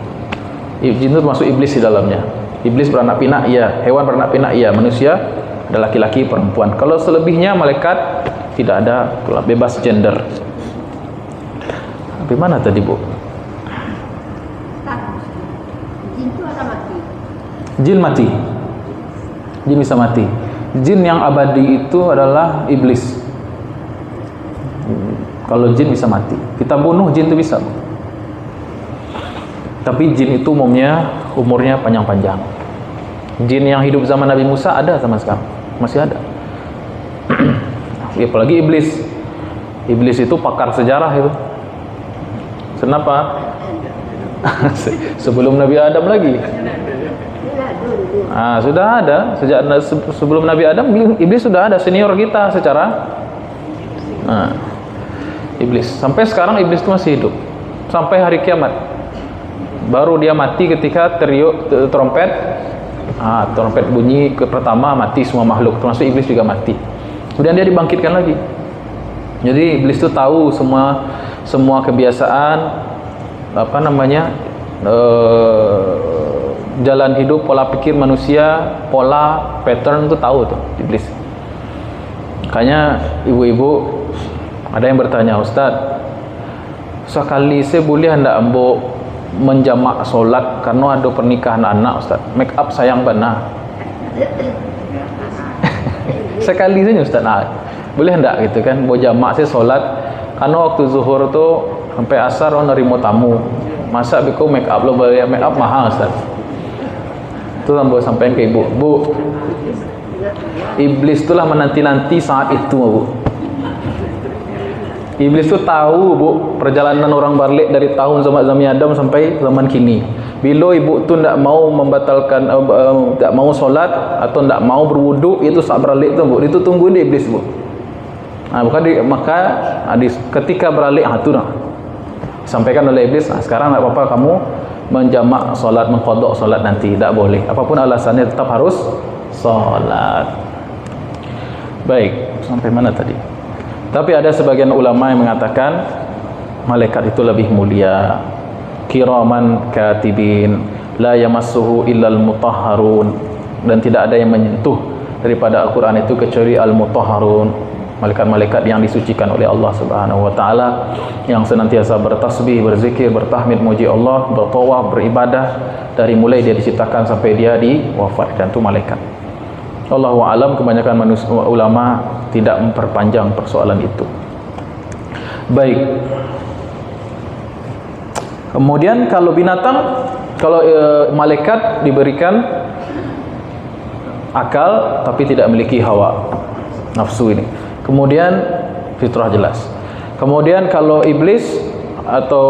Jin itu masuk iblis di dalamnya. Iblis beranak pinak, iya. Hewan beranak pinak, iya. Manusia ada laki-laki, perempuan. Kalau selebihnya malaikat tidak ada, bebas gender. Di mana tadi, Bu?
Jin itu ada mati.
Jin mati. Jin bisa mati. Jin yang abadi itu adalah iblis. Kalau jin bisa mati. Kita bunuh jin itu bisa. Tapi jin itu umurnya panjang-panjang. Jin yang hidup zaman Nabi Musa ada sama sekarang. Masih ada. Apalagi iblis. Iblis itu pakar sejarah itu. Kenapa? Sebelum Nabi Adam lagi. Sudah ada. Sejak sebelum Nabi Adam, iblis sudah ada, senior kita secara iblis. Sampai sekarang iblis itu masih hidup. Sampai hari kiamat. Baru dia mati ketika teriuk trompet. Trompet bunyi ke pertama, mati semua makhluk, termasuk iblis juga mati. Kemudian dia dibangkitkan lagi. Jadi iblis itu tahu semua kebiasaan, jalan hidup, pola pikir manusia, pola pattern itu tahu tuh iblis. Makanya ibu-ibu ada yang bertanya, "Ustaz, sekali saya boleh hendak ambo menjamak solat karena ada pernikahan anak, Ustaz. Make up sayang benar." Sekali saja, Ustaz. Boleh hendak gitu kan, mau jamak saya solat karena waktu zuhur tu sampai asar orang nerima tamu. Masa beko make up lo, bayar make up mahal, Ustaz. Itu ambo sampaikan ke ibu. Bu, iblis itulah menanti-nanti saat itu, Bu. Iblis itu tahu, Bu, perjalanan orang balik dari tahun zaman Adam sampai zaman kini. Bila ibu tu tidak mau membatalkan, tidak mau solat atau tidak mau berwuduk, itu saat beralik tu, Bu. Itu tunggu dia iblis, Bu. Maka ketika beralik, itu dah sampaikan oleh iblis, sekarang tak apa-apa kamu menjamak solat, mengqadha solat nanti, tak boleh. Apapun alasannya tetap harus solat. Baik, sampai mana tadi? Tapi ada sebagian ulama yang mengatakan malaikat itu lebih mulia. Kiraman katibin, la yamassuhu illal mutahharun, dan tidak ada yang menyentuh daripada Al-Quran itu kecuali al-mutahharun, malaikat-malaikat yang disucikan oleh Allah Subhanahu wa taala, yang senantiasa bertasbih, berzikir, bertahmid, muji Allah, bertawaf, beribadah dari mulai dia diciptakan sampai dia diwafatkan. Itu malaikat. Allahu a'lam, kebanyakan manusia ulama tidak memperpanjang persoalan itu. Baik. Kemudian kalau binatang, kalau malaikat diberikan akal tapi tidak memiliki hawa nafsu ini. Kemudian fitrah jelas. Kemudian kalau iblis atau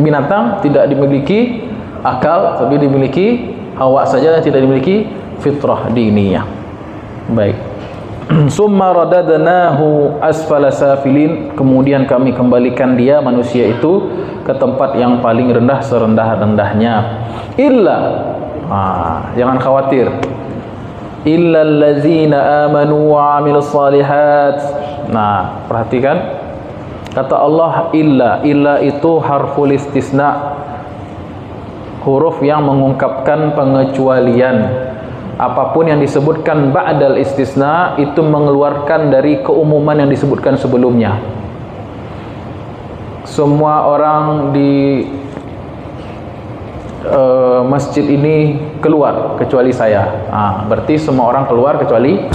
binatang tidak dimiliki akal, tapi dimiliki hawa saja, tidak dimiliki fitrah diniyah. Baik. Summa radadnahu asfala safilin, kemudian kami kembalikan dia manusia itu ke tempat yang paling rendah serendah-rendahnya. Illa, jangan khawatir. Illal ladzina amanu wa 'amilus shalihat. Nah, perhatikan kata Allah illa itu harful istisna, huruf yang mengungkapkan pengecualian. Apapun yang disebutkan ba'dal istisna itu mengeluarkan dari keumuman yang disebutkan sebelumnya. Semua orang di masjid ini keluar kecuali saya. Berarti semua orang keluar kecuali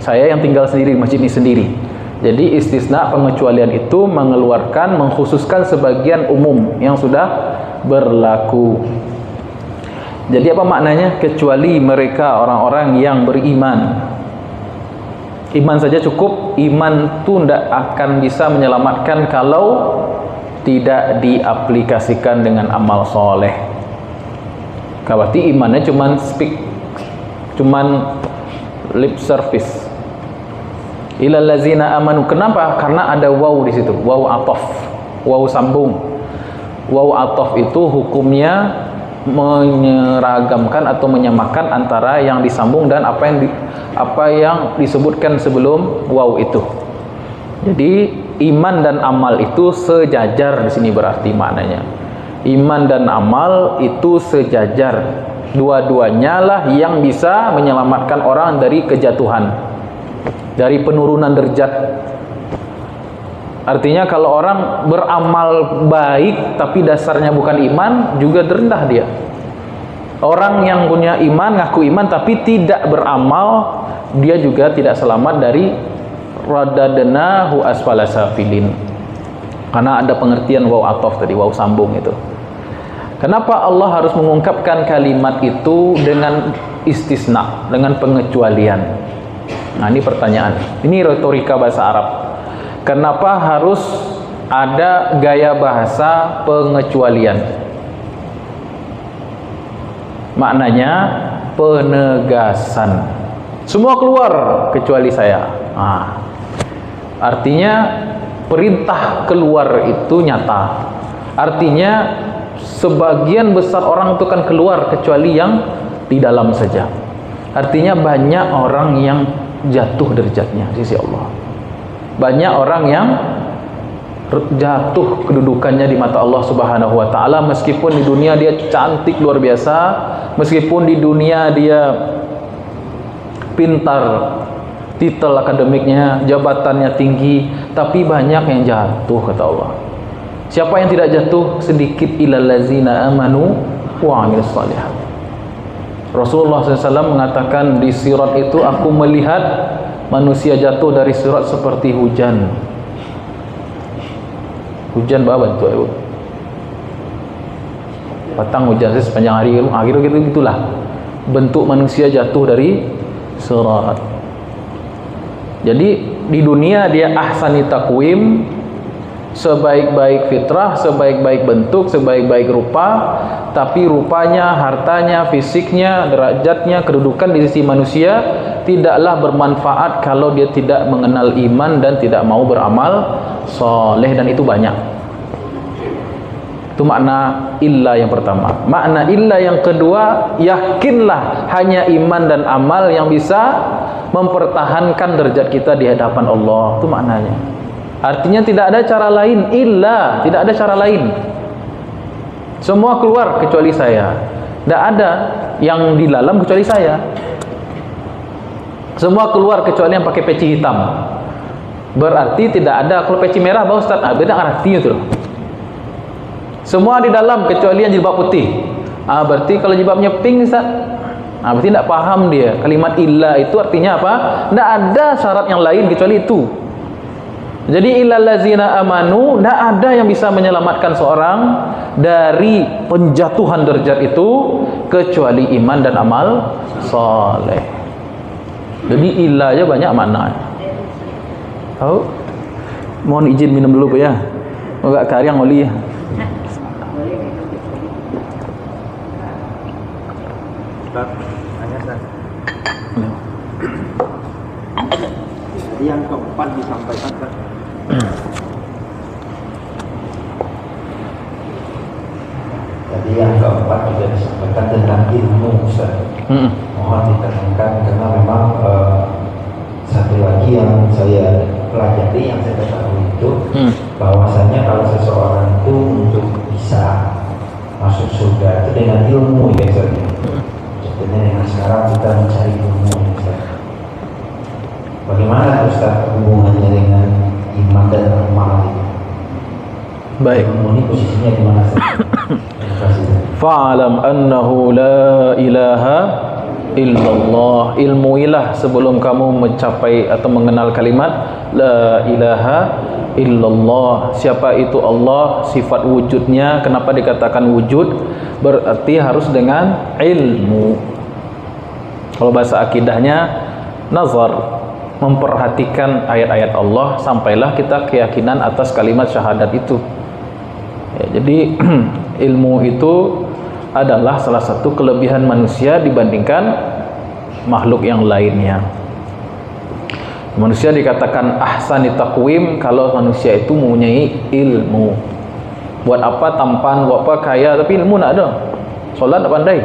saya yang tinggal sendiri di masjid ini sendiri. Jadi istisna pengecualian itu mengeluarkan, mengkhususkan sebagian umum yang sudah berlaku. Jadi apa maknanya? Kecuali mereka orang-orang yang beriman. Iman saja cukup. Iman itu tidak akan bisa menyelamatkan kalau tidak diaplikasikan dengan amal soleh. Berarti imannya cuman lip service. Ilal ladzina amanu. Kenapa? Karena ada waw di situ. Waw atof, waw sambung. Waw atof itu hukumnya menyeragamkan atau menyamakan antara yang disambung dan apa yang disebutkan sebelum waw itu. Jadi iman dan amal itu sejajar di sini, berarti maknanya. Iman dan amal itu sejajar. Dua-duanya lah yang bisa menyelamatkan orang dari kejatuhan, dari penurunan derajat. Artinya kalau orang beramal baik tapi dasarnya bukan iman, juga rendah dia. Orang yang punya iman, ngaku iman tapi tidak beramal, dia juga tidak selamat dari radadnahu asfala safilin. Karena ada pengertian waw atof tadi, waw sambung itu. Kenapa Allah harus mengungkapkan kalimat itu dengan istisna, dengan pengecualian? Nah, ini pertanyaan. Ini retorika bahasa Arab. Kenapa harus ada gaya bahasa pengecualian? Maknanya penegasan. Semua keluar kecuali saya. Artinya perintah keluar itu nyata. Artinya sebagian besar orang itu kan keluar kecuali yang di dalam saja. Artinya banyak orang yang jatuh derajatnya di sisi Allah. Banyak orang yang jatuh kedudukannya di mata Allah Subhanahu wa taala, meskipun di dunia dia cantik luar biasa, meskipun di dunia dia pintar, titel akademiknya, jabatannya tinggi, tapi banyak yang jatuh kata Allah. Siapa yang tidak jatuh? Sedikit. Ilal ladzina amanu wa 'amilus shalihat. Rasulullah SAW mengatakan di sirat itu, aku melihat manusia jatuh dari sirat seperti hujan. Hujan apa bentuk itu? Patang hujan sepanjang hari, gitu gitulah. Bentuk manusia jatuh dari sirat. Jadi di dunia dia ahsani takwim, sebaik-baik fitrah, sebaik-baik bentuk, sebaik-baik rupa, tapi rupanya, hartanya, fisiknya, derajatnya, kedudukan di sisi manusia tidaklah bermanfaat kalau dia tidak mengenal iman dan tidak mau beramal soleh, dan itu banyak. Itu makna illa yang pertama. Makna illa yang kedua, yakinlah hanya iman dan amal yang bisa mempertahankan derajat kita di hadapan Allah. Itu maknanya. Artinya tidak ada cara lain, illa, tidak ada cara lain. Semua keluar kecuali saya. Tidak ada yang di dalam kecuali saya. Semua keluar kecuali yang pakai peci hitam. Berarti tidak ada. Kalau peci merah, Pak Ustaz, beda artinya itu. Semua di dalam kecuali yang jilbab putih. Berarti kalau jilbabnya pink, Ustaz, berarti tidak paham dia. Kalimat illa itu artinya apa? Tidak ada syarat yang lain kecuali itu. Jadi illal ladzina amanu, tidak ada yang bisa menyelamatkan seorang dari penjatuhan derajat itu kecuali iman dan amal soleh. Jadi illa aja banyak makna. Tahu? Mohon izin minum dulu Bu ya. Enggak karyang oli ya.
Ustaz, tanya Ustaz. Jadi yang keempat disampaikan Ustaz.
Jadi yang keempat juga disampaikan tentang ilmu Ustaz. Mohon ditekankan karena memang satu lagi yang saya pelajari, yang saya ketahui itu bahwasanya kalau seseorang itu untuk bisa masuk surga itu dengan ilmu ya Ustaz. Contohnya dengan sekarang kita mencari ilmu ya Ustaz. Bagaimana Ustaz hubungannya dengan iman dan amal itu?
Baik.
Ilmu ini posisinya di mana Ustaz? Terima kasih.
Fa'alam annahu la ilaha illallah. Ilmuilah sebelum kamu mencapai atau mengenal kalimat la ilaha illallah. Siapa itu Allah? Sifat wujudnya. Kenapa dikatakan wujud? Berarti harus dengan ilmu. Kalau bahasa akidahnya nazar, memperhatikan ayat-ayat Allah sampailah kita keyakinan atas kalimat syahadat itu. Ya, jadi ilmu itu adalah salah satu kelebihan manusia dibandingkan makhluk yang lainnya. Manusia dikatakan ahsani taqwim kalau manusia itu mempunyai ilmu. Buat apa tampan, buat apa kaya tapi ilmu tak ada. Solat tak pandai,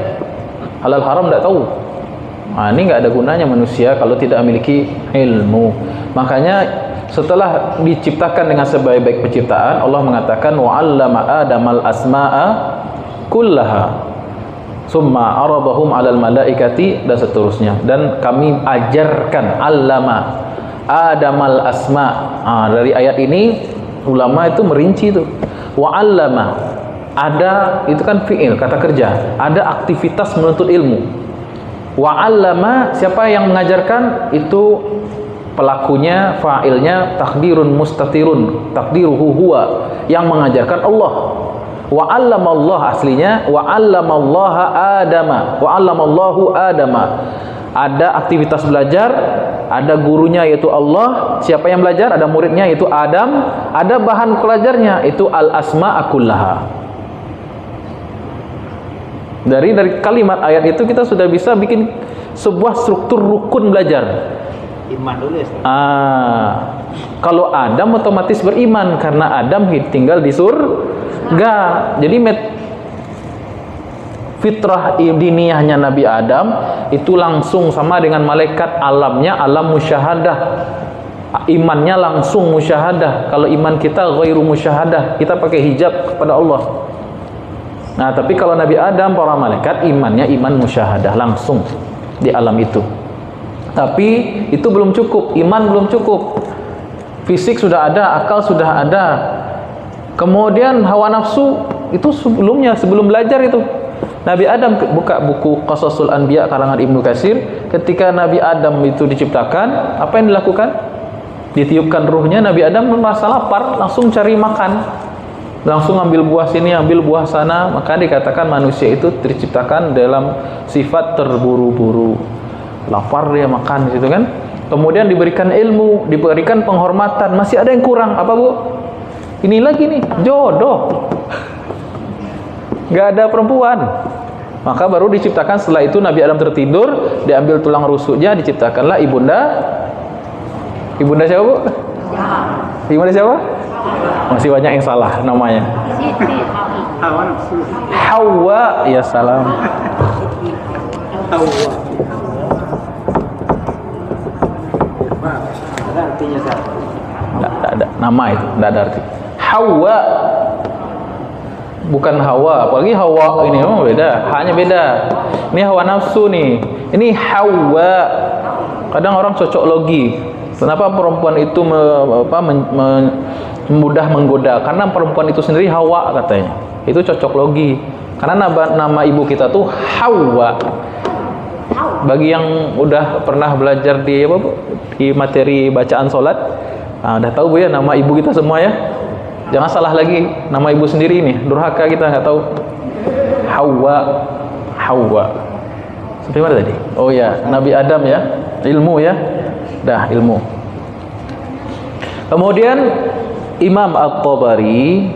halal haram tak tahu. Ini nggak ada gunanya manusia kalau tidak memiliki ilmu. Makanya setelah diciptakan dengan sebaik-baik penciptaan, Allah mengatakan wa 'allama adamal asma'a kullaha summa aradahum 'alal malaikati dan seterusnya. Dan kami ajarkan allama adamal asma. Dari ayat ini ulama itu merinci itu. Wa 'allama, ada itu kan fi'il, kata kerja, ada aktivitas menuntut ilmu. Wa 'allama, siapa yang mengajarkan? Itu pelakunya, fa'ilnya takdirun mustatirun, takdiruhu huwa, yang mengajarkan Allah. Wa 'allamallah aslinya wa 'allamallaha adama, wa 'allamallahu adama. Ada aktivitas belajar, ada gurunya yaitu Allah. Siapa yang belajar? Ada muridnya yaitu Adam. Ada bahan belajarnya itu al-asma'a kullaha. Dari kalimat ayat itu kita sudah bisa bikin sebuah struktur rukun belajar.
Iman dulu ya Ustaz.
Kalau Adam otomatis beriman karena Adam tinggal di surga. Jadi fitrah diniyahnya Nabi Adam itu langsung sama dengan malaikat, alamnya alam musyahadah. Imannya langsung musyahadah. Kalau iman kita ghairu musyahadah, kita pakai hijab kepada Allah. Nah, tapi kalau Nabi Adam, para malaikat imannya iman musyahadah langsung di alam itu. Tapi itu belum cukup, iman belum cukup. Fisik sudah ada, akal sudah ada. Kemudian hawa nafsu itu sebelumnya, sebelum belajar itu. Nabi Adam buka buku Qasasul Anbiya karangan Ibnu Katsir, ketika Nabi Adam itu diciptakan, apa yang dilakukan? Ditiupkan ruhnya, Nabi Adam merasa lapar, langsung cari makan. Langsung ambil buah sini, ambil buah sana. Maka dikatakan manusia itu diciptakan dalam sifat terburu-buru. Lapar dia makan di situ kan. Kemudian diberikan ilmu, diberikan penghormatan. Masih ada yang kurang, apa Bu? Ini lagi nih, jodoh. Gak ada perempuan. Maka baru diciptakan, setelah itu Nabi Adam tertidur, diambil tulang rusuknya, diciptakanlah ibunda. Ibunda siapa Bu? Ibunda siapa? Masih banyak yang salah namanya.
Hawa nafsu.
Hawa, ya salam.
Hawa. Ada artinya Ustaz?
Tidak ada nama itu, tidak ada arti. Hawa bukan Hawa, apalagi Hawa ini memang beda, hanya beda. Ini hawa nafsu nih, ini Hawa. Kadang orang cocok logi. Kenapa perempuan itu mudah menggoda? Karena perempuan itu sendiri Hawa katanya. Itu cocok logi. Karena nama ibu kita tuh Hawa. Bagi yang udah pernah belajar di apa Bu? Di materi bacaan sholat, udah tahu Bu ya nama ibu kita semua ya. Jangan salah lagi nama ibu sendiri ini, durhaka kita nggak tahu. Hawa, Hawa. Sampai mana tadi? Oh ya, Nabi Adam ya, ilmu ya, dah ilmu. Kemudian Imam At-Tabari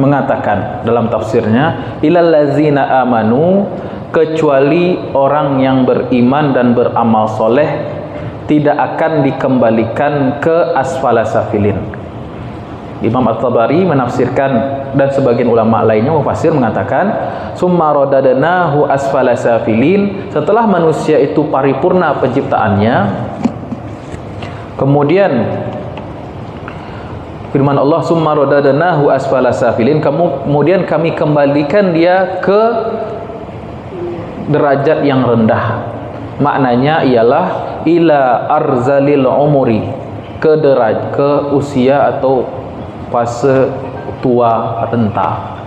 mengatakan dalam tafsirnya, ilal ladzina amanu, kecuali orang yang beriman dan beramal soleh tidak akan dikembalikan ke asfala safilin. Imam At-Tabari menafsirkan, dan sebagian ulama lainnya mufassir mengatakan, summa radadnahu asfala safilin, setelah manusia itu paripurna penciptaannya, kemudian firman Allah, summa radadnahu asfala safilin, kemudian kami kembalikan dia ke derajat yang rendah. Maknanya ialah ila arzalil umuri, ke usia atau fase tua renta.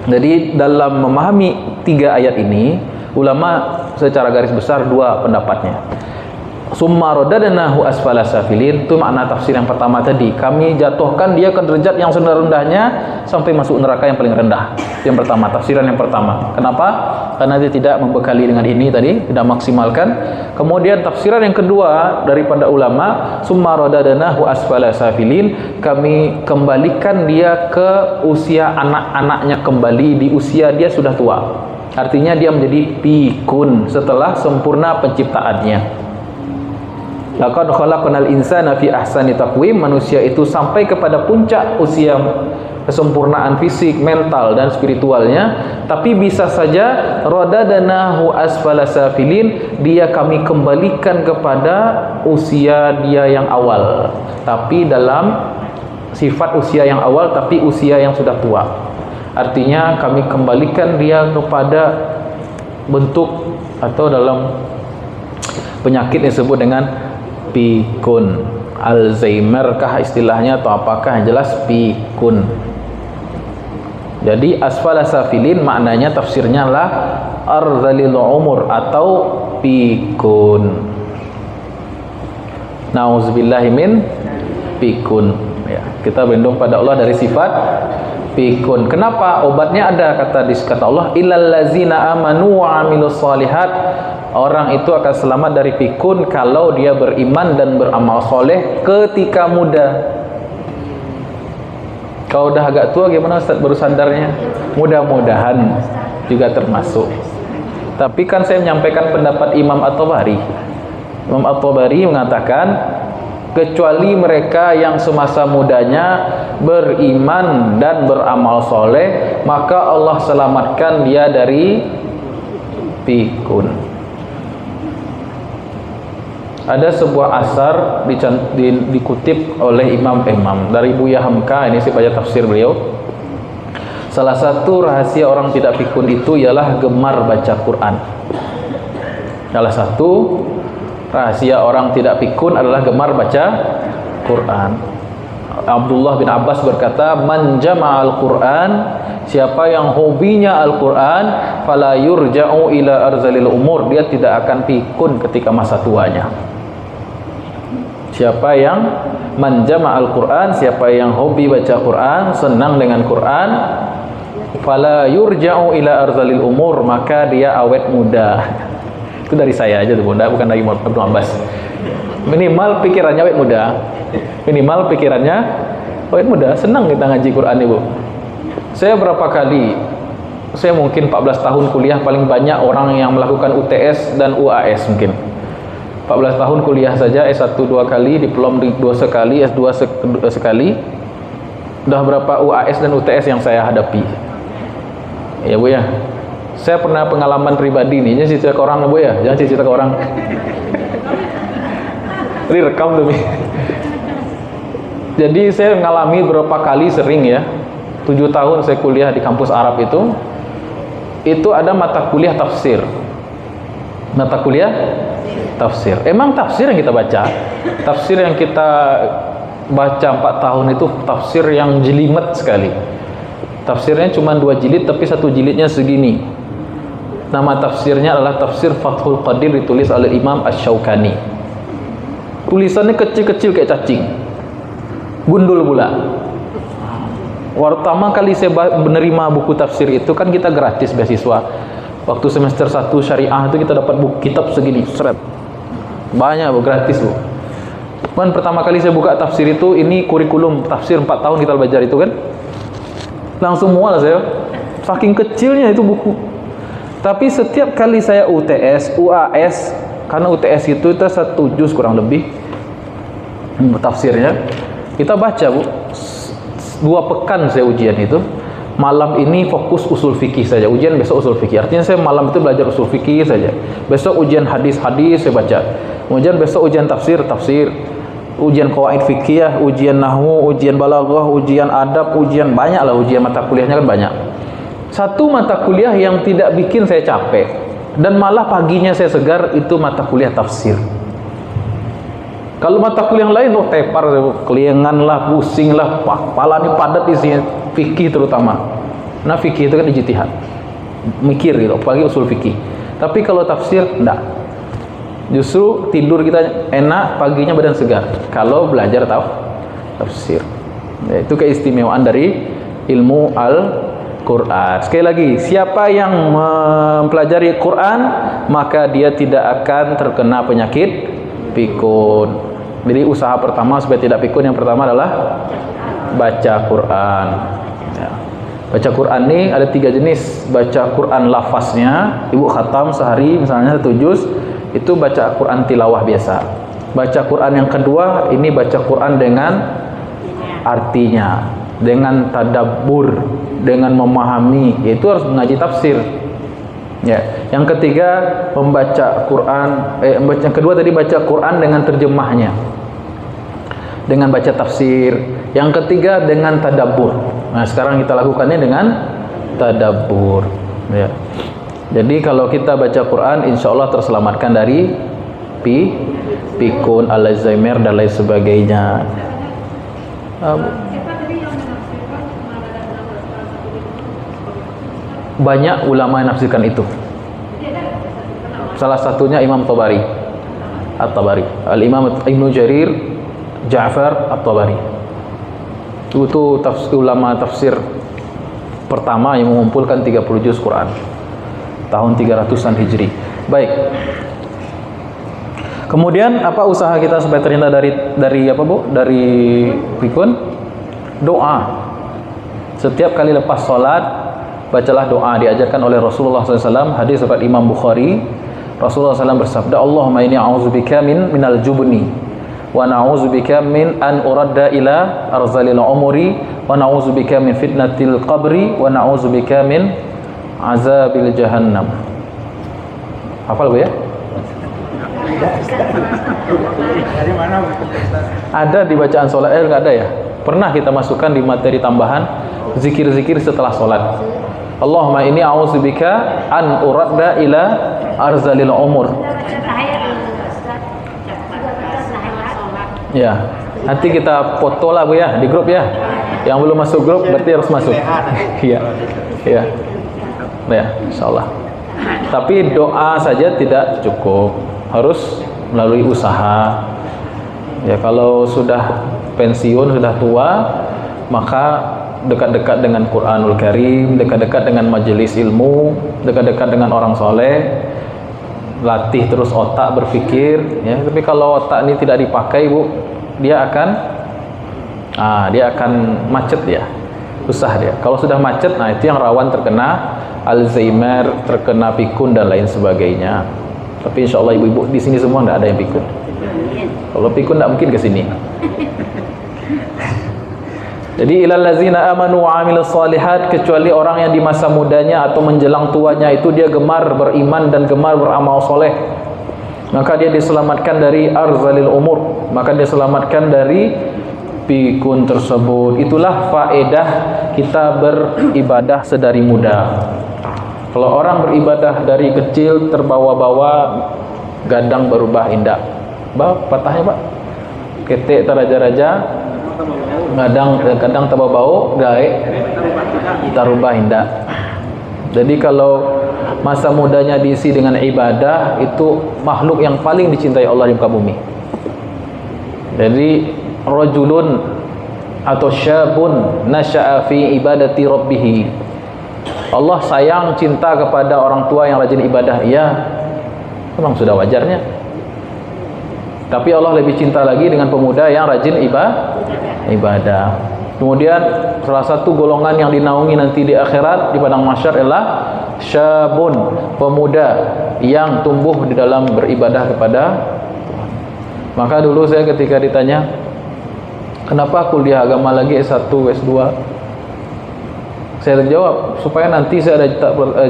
Jadi dalam memahami 3 ayat ini, ulama secara garis besar 2 pendapatnya. Summa radadnahu asfala safilin, itu makna tafsir yang pertama tadi, kami jatuhkan dia ke derajat yang serendah-rendahnya sampai masuk neraka yang paling rendah. Yang pertama, tafsiran yang pertama. Kenapa? Karena dia tidak membekali dengan ini tadi, tidak maksimalkan. Kemudian tafsiran yang kedua daripada ulama, summa radadnahu asfala safilin, kami kembalikan dia ke usia anak-anaknya kembali, di usia dia sudah tua. Artinya dia menjadi pikun setelah sempurna penciptaannya. Laqad khalaqnal insana fi ahsani taqwim, manusia itu sampai kepada puncak usia kesempurnaan fisik, mental dan spiritualnya, tapi bisa saja radadnahu asfala safilin, dia kami kembalikan kepada usia dia yang awal, tapi dalam sifat usia yang awal, tapi usia yang sudah tua. Artinya kami kembalikan dia kepada bentuk atau dalam penyakit yang disebut dengan pikun, Alzheimer kah istilahnya atau apakah, yang jelas pikun. Jadi asfala safilin maknanya tafsirnya lah arzalil umur atau pikun. Nauzubillahi min pikun. Ya, kita berlindung pada Allah dari sifat pikun. Kenapa? Obatnya ada, kata Allah, illal ladzina amanu wa amilus shalihat. Orang itu akan selamat dari pikun kalau dia beriman dan beramal soleh ketika muda. Kalau udah agak tua gimana Ustaz baru sadarnya? Mudah-mudahan juga termasuk. Tapi kan saya menyampaikan pendapat Imam At-Tabari. Imam At-Tabari mengatakan, kecuali mereka yang semasa mudanya beriman dan beramal soleh, maka Allah selamatkan dia dari pikun. Ada sebuah asar dikutip oleh Imam dari Buya Hamka, ini saya baca tafsir beliau. Salah satu rahasia orang tidak pikun itu ialah gemar baca Quran. Salah satu rahasia orang tidak pikun adalah gemar baca Quran. Abdullah bin Abbas berkata, man jama'al Quran, siapa yang hobinya Al-Quran, fala yurja'u ila arzalil umur, dia tidak akan pikun ketika masa tuanya. Siapa yang manjama Al-Quran, siapa yang hobi baca Quran, senang dengan Quran, fala yurja'u ila arzalil umur, maka dia awet muda. Itu dari saya aja tuh Bunda, bukan dari Abdul Abbas. Minimal pikirannya awet muda. Minimal pikirannya awet muda. Senang kita ngaji Quran, Ibu. Saya berapa kali, saya mungkin 14 tahun kuliah, paling banyak orang yang melakukan UTS dan UAS mungkin. 14 tahun kuliah saja, S1 2 kali, diplom 2 sekali, S2 sekali. Udah berapa UAS dan UTS yang saya hadapi. Ya Bu ya. Saya pernah pengalaman pribadi nih, jangan cerita ke orang Bu ya, jangan cerita ke orang. Ini rekam tuh nih. Jadi saya mengalami berapa kali, sering ya. 7 tahun saya kuliah di kampus Arab itu ada mata kuliah tafsir. Mata kuliah tafsir. Emang tafsir yang kita baca, tafsir yang kita baca 4 tahun itu tafsir yang jelimet sekali. Tafsirnya cuma 2 jilid, tapi 1 jilidnya segini. Nama tafsirnya adalah Tafsir Fathul Qadir, ditulis oleh Imam Asy-Syaukani. Tulisannya kecil-kecil kayak cacing, gundul pula. Pertama kali saya menerima buku tafsir itu kan kita gratis beasiswa. Waktu semester 1 syariah itu kita dapat buku kitab segini, seret. Banyak Bu, gratis Bu. Kan pertama kali saya buka tafsir itu, ini kurikulum tafsir 4 tahun kita belajar itu kan. Langsung mual saya. Saking kecilnya itu buku. Tapi setiap kali saya UTS, UAS, karena UTS itu kita 1 juz kurang lebih tafsirnya. Kita baca, Bu. 2 pekan saya ujian itu. Malam ini fokus usul fikih saja. Ujian besok usul fikih. Artinya saya malam itu belajar usul fikih saja. Besok ujian hadis-hadis saya baca. Kemudian besok ujian tafsir, ujian qawaid fikih, ujian nahwu, ujian balaghah, ujian adab, ujian banyak lah, ujian mata kuliahnya kan banyak. Satu mata kuliah yang tidak bikin saya capek dan malah paginya saya segar itu mata kuliah tafsir. Kalau mata kuliah lain tepar, keliengan lah, pusing lah, kepala ini padat isinya, fikih terutama. Nah fikih itu kan ijtihad, mikir gitu, apalagi usul fikih. Tapi kalau tafsir enggak. Justru tidur kita enak, paginya badan segar kalau belajar tafsir. Itu keistimewaan dari ilmu Al-Quran. Sekali lagi, siapa yang mempelajari Quran maka dia tidak akan terkena penyakit pikun. Jadi usaha pertama supaya tidak pikun, yang pertama adalah baca Quran ya. Baca Quran ini ada 3 jenis. Baca Quran lafaznya, ibu khatam sehari misalnya 1 juz, itu baca Quran tilawah biasa. Baca Quran yang kedua, ini baca Quran dengan artinya, dengan tadabbur, dengan memahami, yaitu harus mengaji tafsir. Ya. Yang ketiga membaca Quran, yang kedua tadi baca Quran dengan terjemahnya, dengan baca tafsir. Yang ketiga dengan tadabbur. Nah, sekarang kita lakukannya dengan tadabbur. Ya. Jadi kalau kita baca Quran, insya Allah terselamatkan dari pikun, Alzheimer dan lain sebagainya. Banyak ulama yang nafsirkan itu. Salah satunya Imam Tabari, At-Tabari, Al-Imam Ibnu Jarir Ja'far At-Tabari. Itu ulama tafsir pertama yang mengumpulkan 30 juz Quran tahun 300-an Hijri. Baik. Kemudian apa usaha kita supaya terhindar dari apa, Bu? Dari pikun? Doa. Setiap kali lepas salat bacalah doa, diajarkan oleh Rasulullah SAW. Hadis riwayat Imam Bukhari. Rasulullah SAW bersabda, Allahumma inni a'udzubika minal jubni wa na'udzubika min an uradda ila arzalil umri wa na'udzubika min fitnatil qabri wa na'udzubika min azabil jahannam. Hafal Bu ya?
Dari mana?
Ada di bacaan sholat, enggak ada ya? Pernah kita masukkan di materi tambahan zikir-zikir setelah sholat. Allahumma inni a'udzubika an uradda ila arzalil umur. Ya, nanti kita foto lah Bu ya di grup ya. Yang belum masuk grup berarti harus masuk. Iya. Iya. Ya, insyaallah. Tapi doa saja tidak cukup, harus melalui usaha. Ya, kalau sudah pensiun, sudah tua, maka dekat-dekat dengan Quranul Karim, dekat-dekat dengan majelis ilmu, dekat-dekat dengan orang soleh, latih terus otak berpikir. Ya, tapi kalau otak ini tidak dipakai, Bu, dia akan macet ya, susah dia. Kalau sudah macet, nah itu yang rawan terkena Alzheimer, terkena pikun dan lain sebagainya. Tapi insya Allah ibu-ibu di sini semua tidak ada yang pikun. Kalau pikun tidak mungkin ke sini. Jadi ilal ladzina amanu wa amilus solihat, kecuali orang yang di masa mudanya atau menjelang tuanya itu dia gemar beriman dan gemar beramal soleh, maka dia diselamatkan dari arzalil umur, maka dia diselamatkan dari pikun tersebut. Itulah faedah kita beribadah sedari muda. Kalau orang beribadah dari kecil terbawa-bawa, gadang berubah indah. Patahnya Pak, ketek teraja-raja, kadang terbawa-bawa, gaek terubah indah. Jadi kalau masa mudanya diisi dengan ibadah, itu makhluk yang paling dicintai Allah di muka bumi. Jadi rajulun atau syabun nasya'a fi ibadati rabbih, Allah sayang cinta kepada orang tua yang rajin ibadah. Iya, memang sudah wajarnya. Tapi Allah lebih cinta lagi dengan pemuda yang rajin ibadah. Kemudian salah satu golongan yang dinaungi nanti di akhirat di padang mahsyar adalah syabun, pemuda yang tumbuh di dalam beribadah kepada Tuhan. Maka dulu saya ketika ditanya, kenapa kuliah agama lagi S1, S2? Saya terjawab, supaya nanti saya ada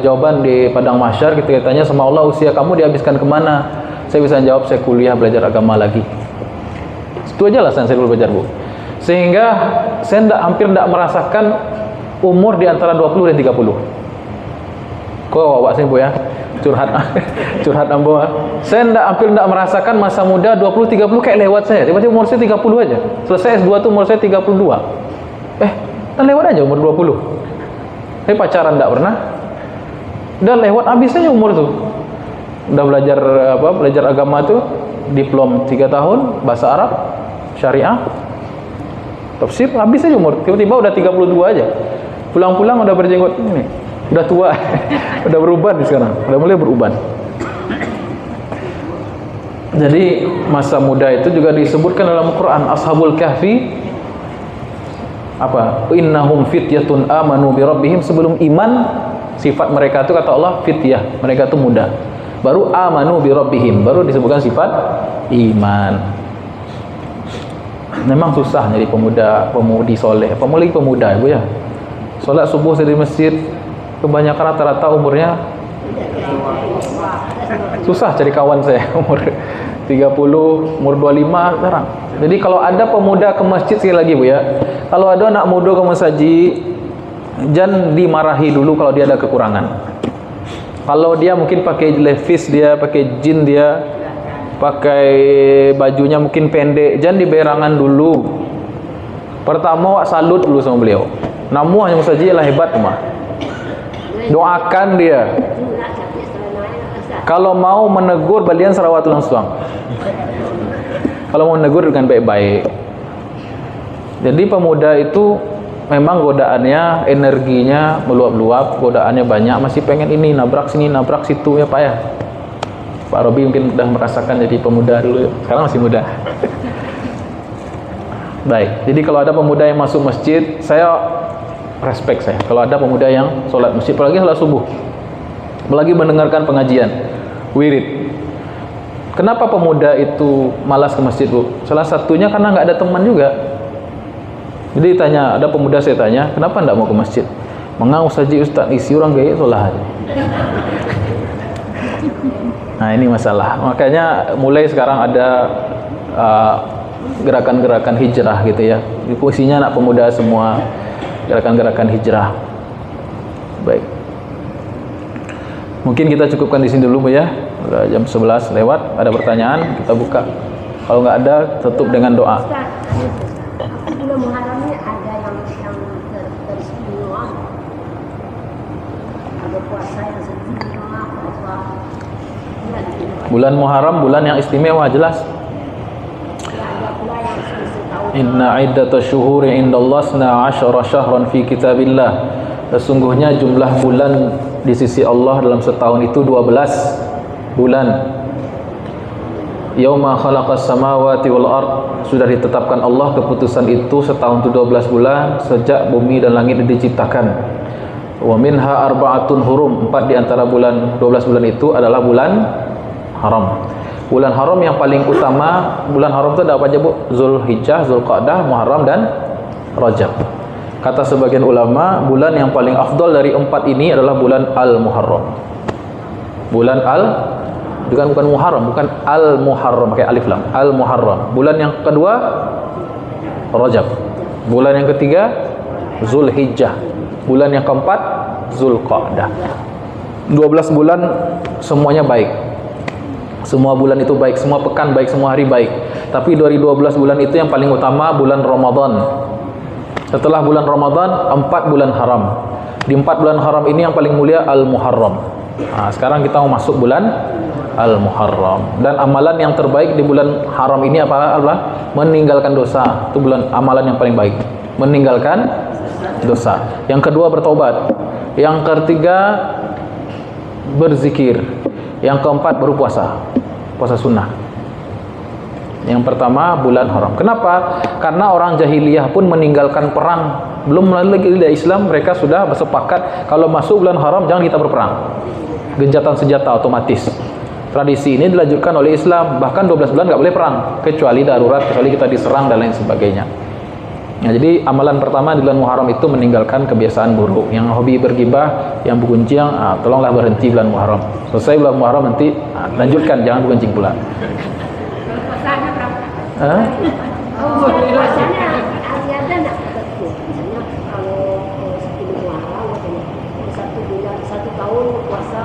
jawaban di padang mahsyar ketika ditanya sama Allah, usia kamu dihabiskan kemana? Saya bisa jawab, saya kuliah belajar agama lagi. Itu aja alasan saya dulu belajar, Bu. Sehingga saya hampir tidak merasakan umur di antara 20 dan 30. Kok awak sih, Bu ya? Curhat ambo. Saya hampir tidak merasakan masa muda 20-30 kayak lewat saya. Tiba-tiba umur saya 30 aja. Selesai S2 tuh umur saya 32. Dan lewat aja umur 20. Saya pacaran tidak pernah. Udah lewat habis aja umur tuh. Udah belajar agama tuh, diplom 3 tahun, bahasa Arab, syariah, tafsir, habis aja umur. Tiba-tiba udah 32 aja. Pulang-pulang udah berjenggot ini. Udah tua. Udah beruban sekarang. Udah mulai beruban. Jadi masa muda itu juga disebutkan dalam Quran, Ashabul Kahfi apa? Innahum fityatun amanu bi rabbihim. Sebelum iman, sifat mereka itu kata Allah fityah. Mereka itu muda. Baru amanu bi rabbihim, baru disebutkan sifat iman. Memang susah jadi pemudi soleh, apalagi pemuda, Ibu ya. Solat subuh di masjid, kebanyakan rata-rata umurnya susah cari kawan saya, umur 30, umur 25 jarang. Jadi kalau ada pemuda ke masjid, sekali lagi Bu ya, kalau ada anak muda ke masjid, jangan dimarahi dulu kalau dia ada kekurangan. Kalau dia mungkin pakai levis, dia pakai jin, dia pakai bajunya mungkin pendek, jangan diberangan dulu. Pertama wak salut dulu sama beliau. Namu hanya saja lah hebat mah. Doakan dia. Kalau mau menegur, balian sarawatul langsung. Kalau mau menegur dengan baik-baik. Jadi pemuda itu memang godaannya, energinya meluap-luap, godaannya banyak, masih pengen ini, nabrak sini, nabrak situ, ya Pak ya. Pak Robi mungkin sudah merasakan jadi pemuda dulu, sekarang masih muda. Baik, jadi kalau ada pemuda yang masuk masjid, saya respect saya. Kalau ada pemuda yang sholat masjid, apalagi sholat subuh, apalagi mendengarkan pengajian, wirid. Kenapa pemuda itu malas ke masjid, Bu? Salah satunya karena nggak ada teman juga. Jadi tanya, ada pemuda saya tanya, kenapa enggak mau ke masjid? Mengau saja Ustaz, isi orang gaya sholat. Nah ini masalah. Makanya mulai sekarang ada gerakan-gerakan hijrah gitu ya. Isinya anak pemuda semua, gerakan-gerakan hijrah. Baik. Mungkin kita cukupkan di sini dulu Bu ya. Udah jam 11 lewat. Ada pertanyaan, kita buka. Kalau nggak ada, tutup dengan doa.
Bulan Muharram ini ada yang teristimewa, ada puasa yang istimewa, puasa
bulan Muharram bulan yang istimewa, jelas.
ada pula yang setahun.
Inna iddatash syuhuri indallah 12 syahran fi kitabillah. Sesungguhnya jumlah bulan di sisi Allah dalam setahun itu 12 bulan. Yauma khalaqas samawati wal ard, sudah ditetapkan Allah keputusan itu setahun itu 12 bulan sejak bumi dan langit diciptakan. Wa minha arba'atun hurum, 4 di antara bulan 12 bulan itu adalah bulan haram. Bulan haram yang paling utama, bulan haram itu ada apa aja Bu? Zulhijjah, Zulqa'dah, Muharram dan Rajab. Kata sebagian ulama, bulan yang paling afdal dari 4 ini adalah bulan Al-Muharram. Bulan bukan Muharram, bukan Al-Muharram pakai alif lam. Al-Muharram. Bulan yang kedua Rajab. Bulan yang ketiga Zulhijjah. Bulan yang keempat Zulqa'dah. 12 bulan semuanya baik. Semua bulan itu baik, semua pekan baik, semua hari baik. Tapi dari 12 bulan itu yang paling utama bulan Ramadan. Setelah bulan Ramadan 4 bulan haram. Di 4 bulan haram ini yang paling mulia Al-Muharram. Nah, sekarang kita mau masuk bulan Al-Muharram, dan amalan yang terbaik di bulan haram ini apa? Meninggalkan dosa. Itu bulan amalan yang paling baik, meninggalkan dosa. Yang kedua bertobat. Yang ketiga berzikir. Yang keempat baru puasa sunnah. Yang pertama bulan haram. Kenapa? Karena orang jahiliyah pun meninggalkan perang. Belum lagi di Islam, mereka sudah bersepakat kalau masuk bulan haram jangan kita berperang. Gencatan senjata otomatis. Tradisi ini dilanjutkan oleh Islam. Bahkan 12 bulan nggak boleh perang, kecuali darurat, kecuali kita diserang dan lain sebagainya. Nah, jadi amalan pertama di bulan Muharram itu meninggalkan kebiasaan buruk. Yang hobi bergibah, yang berguncing, tolonglah berhenti bulan Muharram. Selesai bulan Muharram nanti lanjutkan, jangan berguncing pula.
Puasanya berapa?
Hah?
Puasanya ada nggak? Misalnya kalau 10 Muharram katanya, 1 bulan, 1 tahun puasa.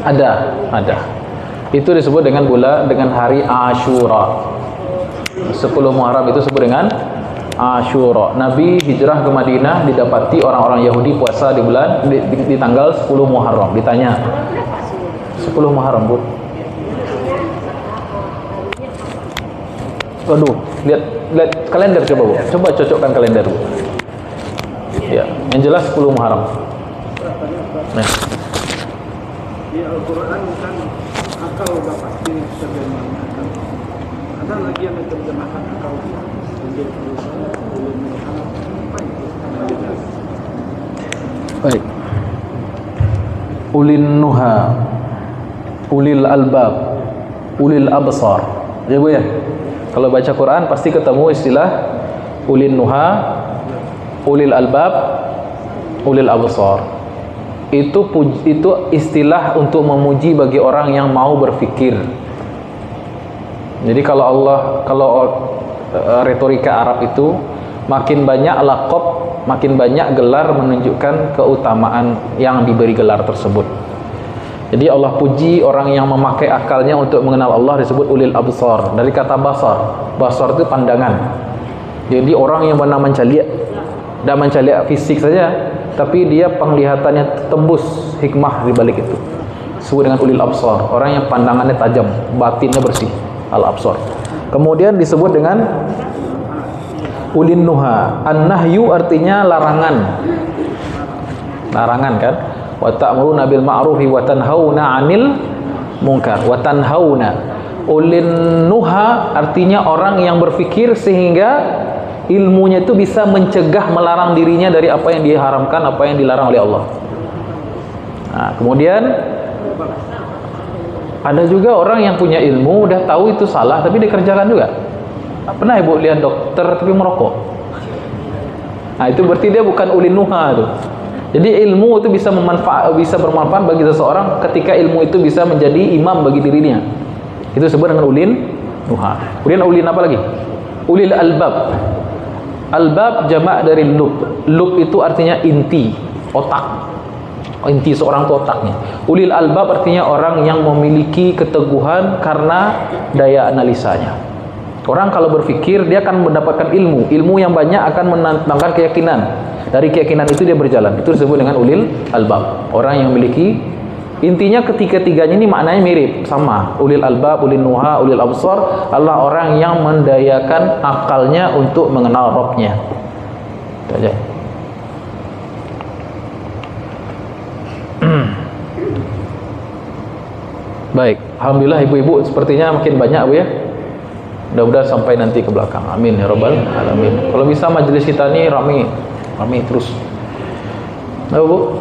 Ada. Itu disebut dengan hari Ashura. 10 Muharram itu disebut dengan Ashura. Nabi hijrah ke Madinah didapati orang-orang Yahudi puasa di tanggal 10 Muharram. Ditanya 10 Muharram, Bu. Waduh, lihat kalender coba, Bu. Coba cocokkan kalender, Bu. Ya, yang jelas 10 Muharram. Nah.
Di Al-Quran kan akal sudah pasti terjemahkan. Ada lagi yang diterjemahkan akal.
Baik. Ulin nuha, ulil albab, ulil absar. Ya Bu ya. Kalau baca Quran pasti ketemu istilah ulin nuha, ulil albab, ulil absar. Itu istilah untuk memuji bagi orang yang mau berfikir. Jadi kalau retorika Arab itu makin banyak laqab, makin banyak gelar menunjukkan keutamaan yang diberi gelar tersebut. Jadi Allah puji orang yang memakai akalnya untuk mengenal Allah disebut ulil absar. Dari kata basar. Basar itu pandangan. Jadi orang yang benar mencaliak, tidak mencaliak fisik saja, tapi dia penglihatannya tembus hikmah di balik itu. Disebut dengan ulil absar, orang yang pandangannya tajam, batinnya bersih. Al-absar. Kemudian disebut dengan ulin nuha. An-nahyu artinya larangan. Larangan kan? Wa ta'muruna bil ma'rufi wa tanhauna 'anil munkar. Wa tanhauna. Ulin nuha artinya orang yang berfikir sehingga ilmunya itu bisa mencegah, melarang dirinya dari apa yang diharamkan, apa yang dilarang oleh Allah. Nah, kemudian ada juga orang yang punya ilmu, udah tahu itu salah, tapi dikerjakan juga. Pernah Ibu lihat dokter tapi merokok? Nah, itu berarti dia bukan ulin nuha itu. Jadi ilmu itu bisa bermanfaat bagi seseorang ketika ilmu itu bisa menjadi imam bagi dirinya. Itu disebut dengan ulin nuha. Kemudian ulin apa lagi? Ulil albab. Albab jamak dari lub. Lub itu artinya inti, otak. Inti seorang itu otaknya. Ulil albab artinya orang yang memiliki keteguhan karena daya analisanya. Orang kalau berfikir dia akan mendapatkan ilmu. Ilmu yang banyak akan menantangkan keyakinan. Dari keyakinan itu dia berjalan. Itu disebut dengan ulil albab. Orang yang memiliki, intinya ketiga-tiganya ini maknanya mirip, sama. Ulil albab, ulil nuha, ulil absar adalah orang yang mendayakan akalnya untuk mengenal Rabb-nya. Itu aja. Baik, alhamdulillah ibu-ibu sepertinya makin banyak Bu ya. Mudah-mudahan sampai nanti ke belakang. Amin ya rabbal alamin. Kalau bisa majelis kita ini ramai terus. Nah, Bu.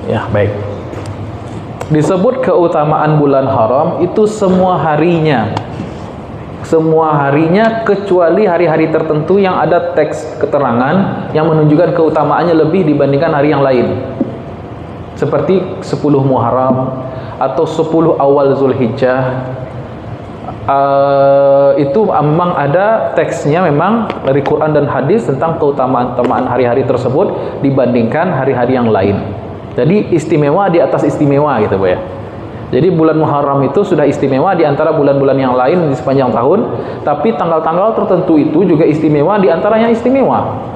Ya, baik. Disebut keutamaan bulan haram itu semua harinya kecuali hari-hari tertentu yang ada teks keterangan yang menunjukkan keutamaannya lebih dibandingkan hari yang lain. Seperti 10 Muharram atau 10 awal Zulhijjah. Itu memang ada teksnya memang dari Quran dan hadis tentang keutamaan hari-hari tersebut dibandingkan hari-hari yang lain. Jadi istimewa di atas istimewa gitu Bu ya. Jadi bulan Muharram itu sudah istimewa di antara bulan-bulan yang lain di sepanjang tahun, tapi tanggal-tanggal tertentu itu juga istimewa di antara yang istimewa.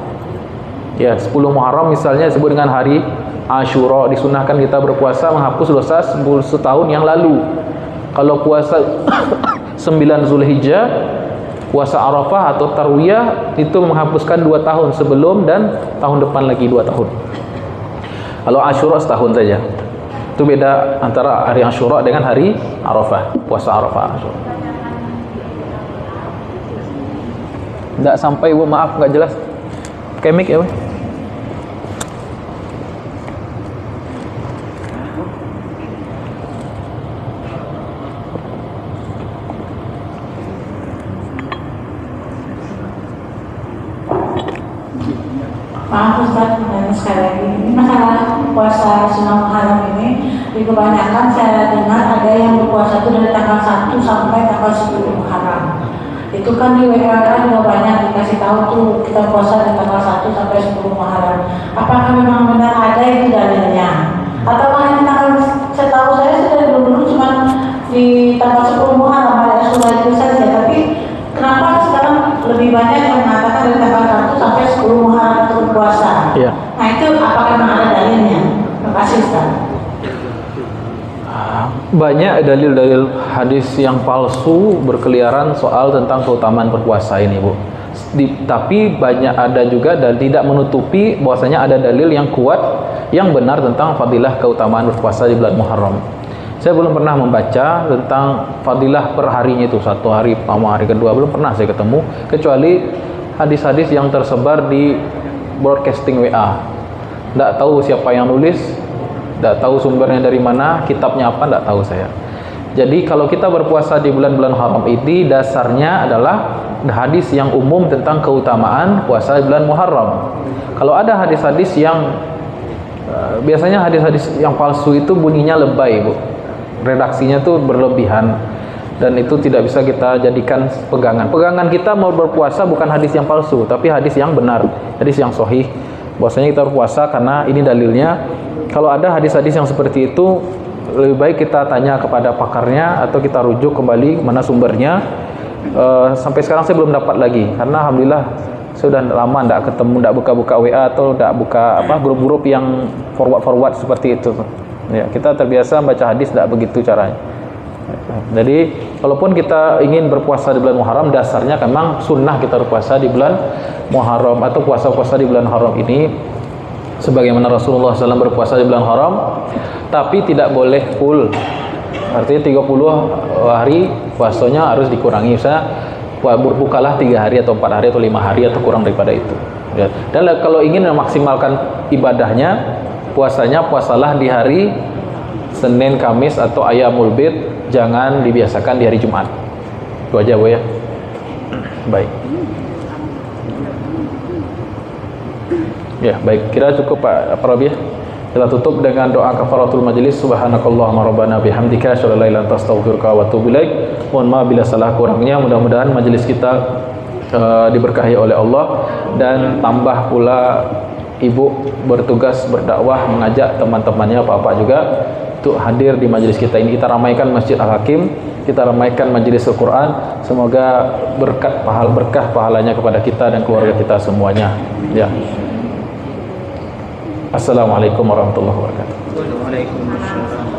Ya, 10 Muharram misalnya disebut dengan hari Ashura, disunahkan kita berpuasa menghapus dosa setahun yang lalu. Kalau puasa 9 Zulhijjah Puasa Arafah atau Tarwiyah itu menghapuskan 2 tahun sebelum dan tahun depan lagi 2 tahun. Kalau Asyura setahun saja. Itu beda antara hari Asyura dengan hari Arafah, puasa Arafah. Enggak sampai Bu, maaf enggak jelas. Pakai mic ya, Bu.
Maaf Ustaz, sekali lagi ini masalah puasa Sunnah Muharram ini di kebanyakan saya dengar ada yang berpuasa itu dari tanggal 1 sampai tanggal 10 Muharram. Itu kan di WA kan juga banyak dikasih tahu tuh kita puasa dari tanggal 1 sampai 10 Muharram. Apakah memang benar ada itu dalilnya? Atau hanya tanggal, setahu saya sudah dulu cuma di tanggal 10 Muharram ada surah itu saja, tapi kenapa sekarang lebih banyak yang mengatakan dari tanggal 1 sampai 10 Muharram itu berpuasa?
Iya.
Nah itu apakah memang ada dalilnya? Terima kasih Ustaz.
Banyak dalil-dalil hadis yang palsu berkeliaran soal tentang keutamaan berpuasa ini, Bu. Tapi banyak ada juga dan tidak menutupi bahwasanya ada dalil yang kuat yang benar tentang fadilah keutamaan berpuasa di bulan Muharram. Saya belum pernah membaca tentang fadilah per harinya itu, 1 hari pertama, hari kedua, belum pernah saya ketemu, kecuali hadis-hadis yang tersebar di broadcasting WA. Tidak tahu siapa yang nulis, tidak tahu sumbernya dari mana, kitabnya apa, tidak tahu saya. Jadi kalau kita berpuasa di bulan-bulan haram ini, dasarnya adalah hadis yang umum tentang keutamaan puasa di bulan Muharram. Kalau ada hadis-hadis yang biasanya hadis-hadis yang palsu itu bunyinya lebay, Bu. Redaksinya tuh berlebihan dan itu tidak bisa kita jadikan pegangan. Pegangan kita mau berpuasa bukan hadis yang palsu, tapi hadis yang benar, hadis yang sahih. Bahwasanya kita berpuasa karena ini dalilnya. Kalau ada hadis-hadis yang seperti itu, lebih baik kita tanya kepada pakarnya atau kita rujuk kembali mana sumbernya. Sampai sekarang saya belum dapat lagi, karena alhamdulillah sudah lama tidak ketemu, tidak buka-buka WA atau tidak buka grup-grup yang forward seperti itu. Ya, kita terbiasa baca hadis, tidak begitu caranya. Jadi, walaupun kita ingin berpuasa di bulan Muharram, dasarnya memang sunnah kita berpuasa di bulan Muharram atau puasa-puasa di bulan Haram ini, sebagaimana Rasulullah SAW berpuasa di bulan Haram, tapi tidak boleh full. Artinya 30 hari puasanya harus dikurangi. Misalnya berbukalah 3 hari atau 4 hari atau 5 hari atau kurang daripada itu. Ya. Dan kalau ingin memaksimalkan ibadahnya, puasalah di hari Senin, Kamis atau Ayyamul Bid, jangan dibiasakan di hari Jumat. Itu aja, Bu, ya. Baik. Ya, baik. Kira cukup Pak Rabi. Kita tutup dengan doa kafaratul majelis. Subhanakallahumma rabbana bihamdika asyhadu an la ilaha illa anta astaghfiruka wa atubu ilaik. Mohon maaf bila salah kurangnya. Mudah-mudahan majelis kita diberkahi oleh Allah, dan tambah pula ibu bertugas berdakwah mengajak teman-temannya Bapak juga untuk hadir di majelis kita ini. Kita ramaikan Masjid Al-Hakim, kita ramaikan majelis Al-Quran. Semoga berkah pahalanya kepada kita dan keluarga kita semuanya. Ya. Assalamualaikum warahmatullahi wabarakatuh.
Waalaikumsalam.